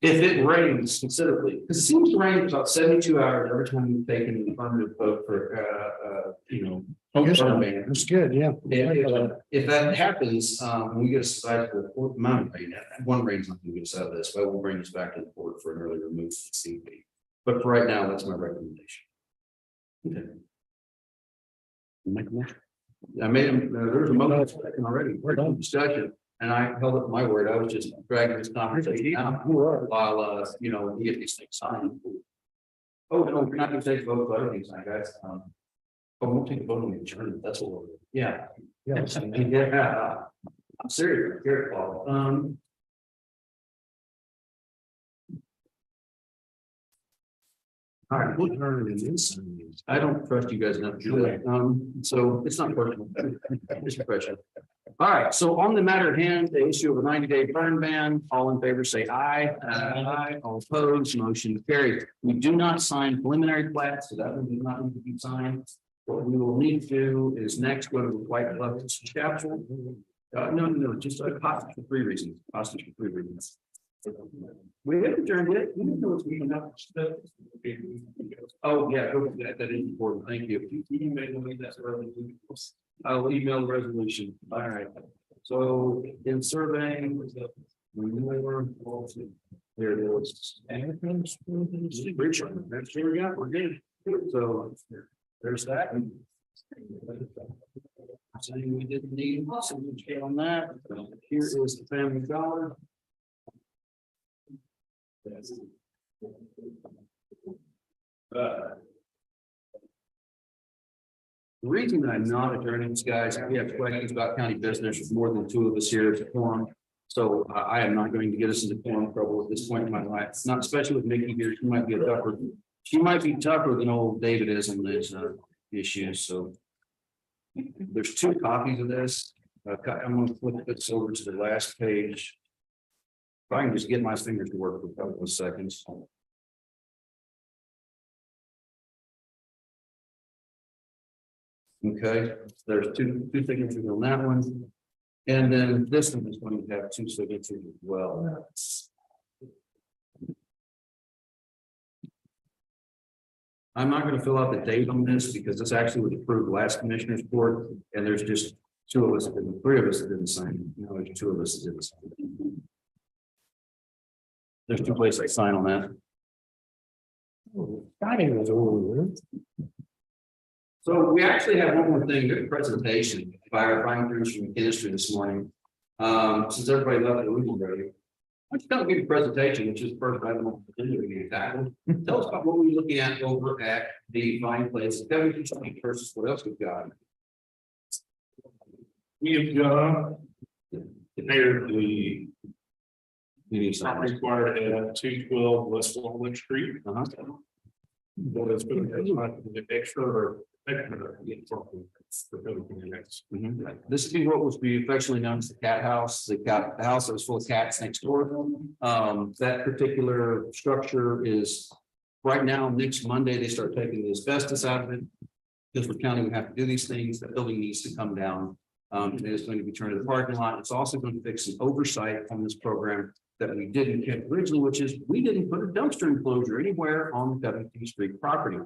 if it rains considerably, because it seems to rain about 72 hours every time you've taken an affirmative vote for That's good, yeah. If that happens, when we get a sizable amount of rain, one rain's not going to get us out of this, but we'll bring us back to the court for an early removal. But for right now, that's my recommendation. Okay. Make a motion. I made him, there's a motion already. We're done discussion. And I held up my word. I was just dragging this conversation out while, we get these things signed. Oh, no, we're not going to take a vote for other things, guys. We'll take a vote on the adjournment. That's what we're doing. Yeah. Yeah. I'm serious. Here, Paul. All right, we'll turn it in. I don't trust you guys enough to do that. So it's not personal. It's a question. All right, so on the matter at hand, the issue of a 90-day burn ban, all in favor say aye. Aye. All opposed, motion carried. We do not sign preliminary plats, so that one does not need to be signed. What we will need to do is next go to the White Bluff Chapel. No, just a hostage for 3 reasons. Hostage for 3 reasons. We haven't adjourned yet. We didn't know what's going on. Oh, yeah, that is important. Thank you. I'll email the resolution. All right. So in surveying, there it is. Richard, that's where we got. We're good. So there's that. Saying we didn't need signature on that. Here is the Family Dollar. The reason I'm not adjourning this, guys, we have questions about county business with more than 2 of us here at the forum. So I am not going to get us into forum trouble at this point in my life, not especially with Mickey here. She might be a tougher. She might be tougher than old David is on these issues. So there's 2 copies of this. I'm going to flip this over to the last page. If I can just get my fingers to work for a couple of seconds. Okay, there's two signatures on that one. And then this one is going to have 2 signatures as well. I'm not gonna fill out the date on this because this actually was approved last commissioner's court, and there's just 2 of us, that didn't- 3 of us that didn't sign it. No, there's 2 of us that didn't sign it. There's 2 places I sign on that. Friday was over. So we actually have one more thing, a presentation by our fine crews from industry this morning. Since everybody left the room already. Why don't you come give a presentation, which is the first item on the agenda we need to tackle. Tell us about what we're looking at over at the Vine Place, Covington Street versus what else we've got. We have compared the You need some. required at 212 West Walnut Street. Uh-huh. But it's been the extra or extra. This would be what was be affectionately known as the cat house, the house that was full of cats next door. That particular structure is, right now, next Monday, they start taking the asbestos out of it. Guilford County would have to do these things, the building needs to come down. It is going to be turned to the parking lot, it's also going to fix some oversight on this program that we didn't get originally, which is we didn't put a dumpster enclosure anywhere on the Covington Street property.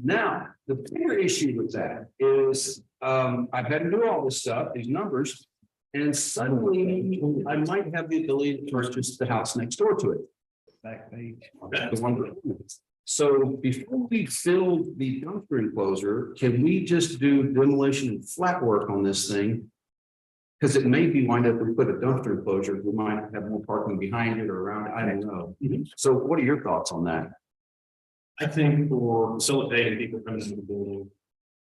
Now, the bigger issue with that is, I've had to do all this stuff, these numbers, and suddenly I might have the ability to purchase the house next door to it. Back page. The one. So before we build the dumpster enclosure, can we just do demolition and flat work on this thing? Because it may be wind up, we put a dumpster enclosure, we might have more parking behind it or around it, I don't know. So what are your thoughts on that? I think for facilitating people coming into the building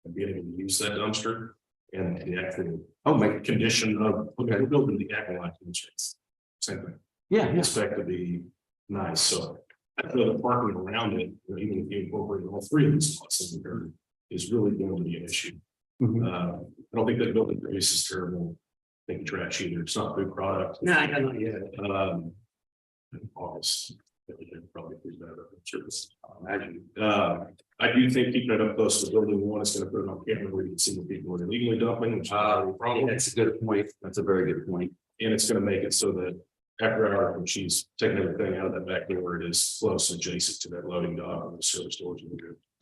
and being able to use that dumpster and the actual condition of, okay, we're building the actual conditions. Same thing. Yeah, I expect to be nice, so I feel the parking around it, or even if you incorporate all 3 of these spots in there, is really going to be an issue. I don't think that building space is terrible. I think trash either, it's not food product. No, I don't yet. August. Probably better. Imagine. I do think keeping it up close to the building one is going to put it on camera where you can see what people are illegally dumping, which is a problem. That's a good point. That's a very good point. And it's going to make it so that after hour, when she's taking everything out of that back door, it is close adjacent to that loading dock and the service doors.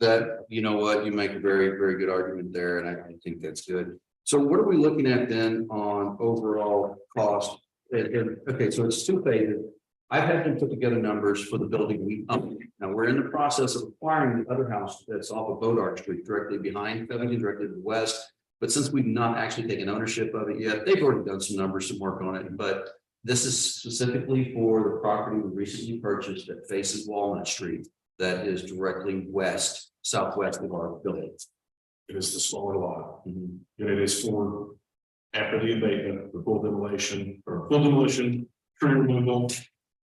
That, you know what, you make a very, very good argument there, and I think that's good. So what are we looking at then on overall cost? Okay, so it's 2 phases. I've had them put together numbers for the building we own. Now, we're in the process of acquiring the other house that's off of Bodart Street, directly behind Covington, directly to the west. But since we've not actually taken ownership of it yet, they've already done some numbers, some work on it, but this is specifically for the property we recently purchased that faces Walnut Street, that is directly southwest of our building. It is the smaller lot. And it is for after the abatement, the full demolition, tree removal,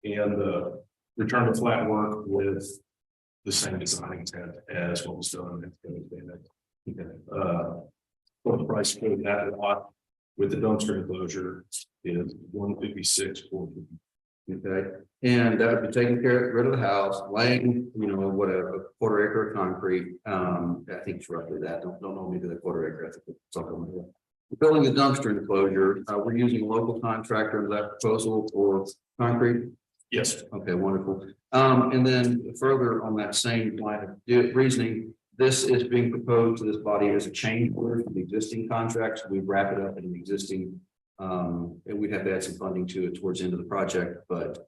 and return to flat work with the same design intent as what was done. For the price for that lot with the dumpster enclosure is $156,450. Okay, and that would be taking care of rid of the house, laying, what a quarter acre of concrete. I think it's roughly that. Don't know maybe the quarter acre. I think it's something like that. We're building the dumpster enclosure. We're using a local contractor in that proposal for concrete. Yes. Okay, wonderful. And then further on that same line of reasoning, this is being proposed to this body as a change order for the existing contracts. We wrap it up in an existing, and we'd have to add some funding to it towards the end of the project, but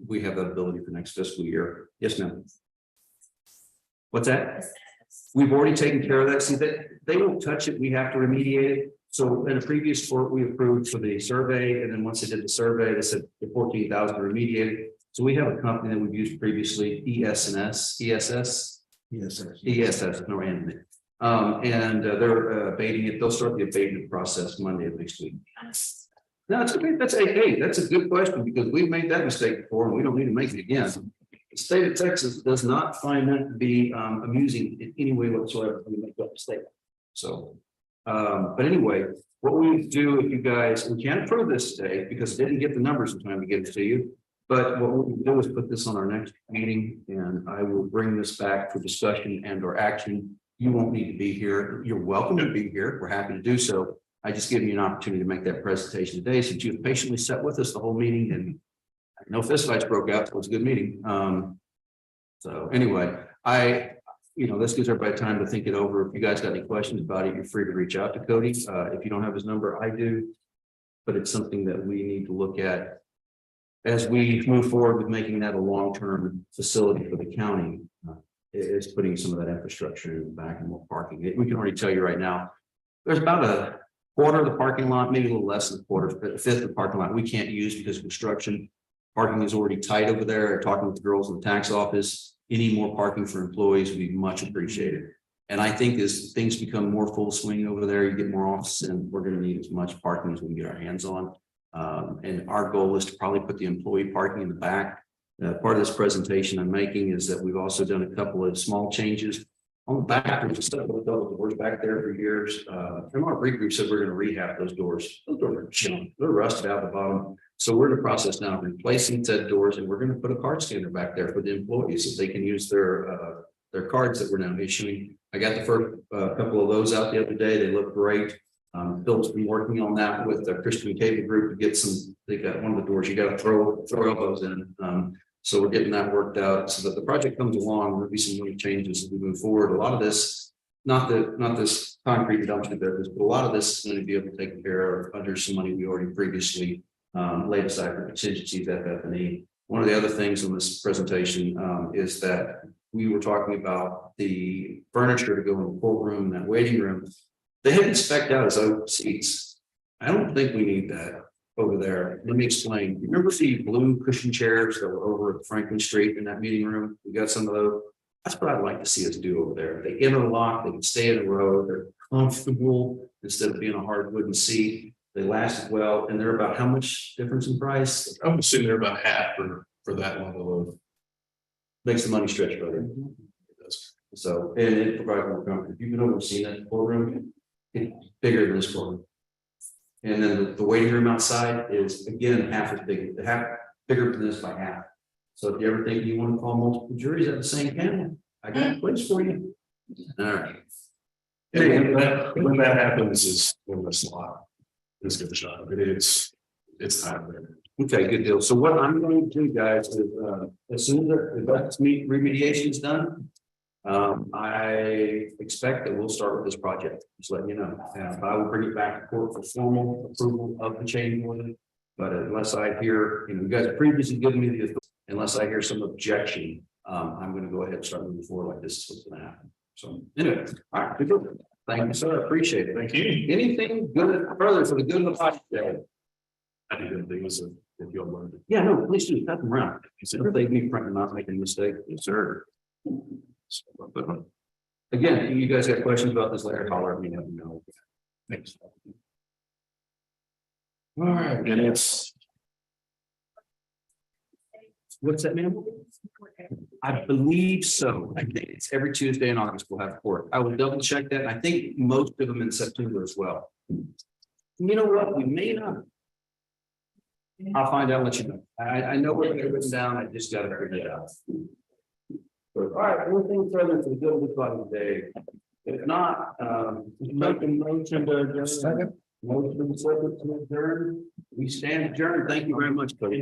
we have that ability for next fiscal year. Yes, ma'am. What's that? We've already taken care of that. See, that they won't touch it. We have to remediate it. So in a previous court, we approved for the survey, and then once they did the survey, they said the 14,000 remediated. So we have a company that we've used previously, ESS, no end. And they're abating it. They'll start the abatement process Monday of next week. No, it's okay. That's a good question, because we've made that mistake before and we don't need to make it again. The state of Texas does not find that to be amusing in any way whatsoever when we make that mistake. So, but anyway, what we do, if you guys, we can't approve this today because it didn't get the numbers in time to get it to you. But what we can do is put this on our next meeting, and I will bring this back for discussion and or action You won't need to be here. You're welcome to be here. We're happy to do so. I just give you an opportunity to make that presentation today, since you've patiently sat with us the whole meeting, and no fistfights broke out. It was a good meeting. So anyway, this gives everybody time to think it over. If you guys got any questions about it, you're free to reach out to Cody. If you don't have his number, I do. But it's something that we need to look at as we move forward with making that a long-term facility for the county. Is putting some of that infrastructure in the back and more parking. We can already tell you right now, there's about a quarter of the parking lot, maybe a little less than a quarter, but a fifth of the parking lot we can't use because of construction. Parking is already tight over there. Talking with the girls in the tax office, any more parking for employees would be much appreciated. And I think as things become more full swing over there, you get more offices, and we're going to need as much parking as we can get our hands on. And our goal is to probably put the employee parking in the back. Part of this presentation I'm making is that we've also done a couple of small changes on the back. There's a stuff with those doors back there for years. From our group said we're going to rehab those doors. Those doors are junk. They're rusted out the bottom. So we're in the process now of replacing said doors, and we're going to put a card scanner back there for the employees so they can use their cards that we're now issuing. I got the first couple of those out the other day. They look great. Phil's been working on that with the Christian Cable Group to get some. They got one of the doors you got to throw elbows in. So we're getting that worked out so that the project comes along. There'll be some little changes as we move forward. A lot of this, not this concrete dumpster business, but a lot of this is going to be able to take care of under some money we already previously laid aside for contingencies at FF&E. One of the other things in this presentation is that we were talking about the furniture to go in the courtroom and that waiting room. They had spec'd out as oak seats. I don't think we need that over there. Let me explain. You remember the blue cushion chairs that were over at Franklin Street in that meeting room? We got some of those. That's what I'd like to see us do over there. They interlock, they can stay in a row, they're comfortable instead of being a hard wooden seat. They last well, and they're about how much difference in price? I'm assuming they're about half for that level of. Makes the money stretch better. So, and it provides more comfort. If you've been over and seen that courtroom, it's bigger than this courtroom. And then the waiting room outside is again half as big, bigger than this by half. So if you ever think you want to call multiple juries at the same panel, I got a place for you. All right. When that happens is when the slot is good shot. It's time there. Okay, good deal. So what I'm going to do, guys, is as soon as the remediation is done, I expect that we'll start with this project. Just letting you know. I will bring it back to court for formal approval of the change order. But unless I hear, you guys have previously given me the authority, unless I hear some objection, I'm going to go ahead and start moving forward like this is what's going to happen. So anyway, all right, good. Thank you, sir. I appreciate it. Thank you. Anything good further for the good of the project? I think the thing is if you'll learn it. Yeah, no, please do. Cut them around. They be printing, not making a mistake. Yes, sir. Again, you guys got questions about this later, holler at me. Let me know. Thanks. All right, and it's. What's that, ma'am? I believe so. I think it's every Tuesday in August we'll have court. I will double check that. I think most of them in September as well. You know what? We may not. I'll find out and let you know. I know we're gonna written down. I just gotta figure it out. All right, one thing further to the good of the body today. If not, make a motion to adjourn. Motion to adjourn. We stand adjourned. Thank you very much, Cody.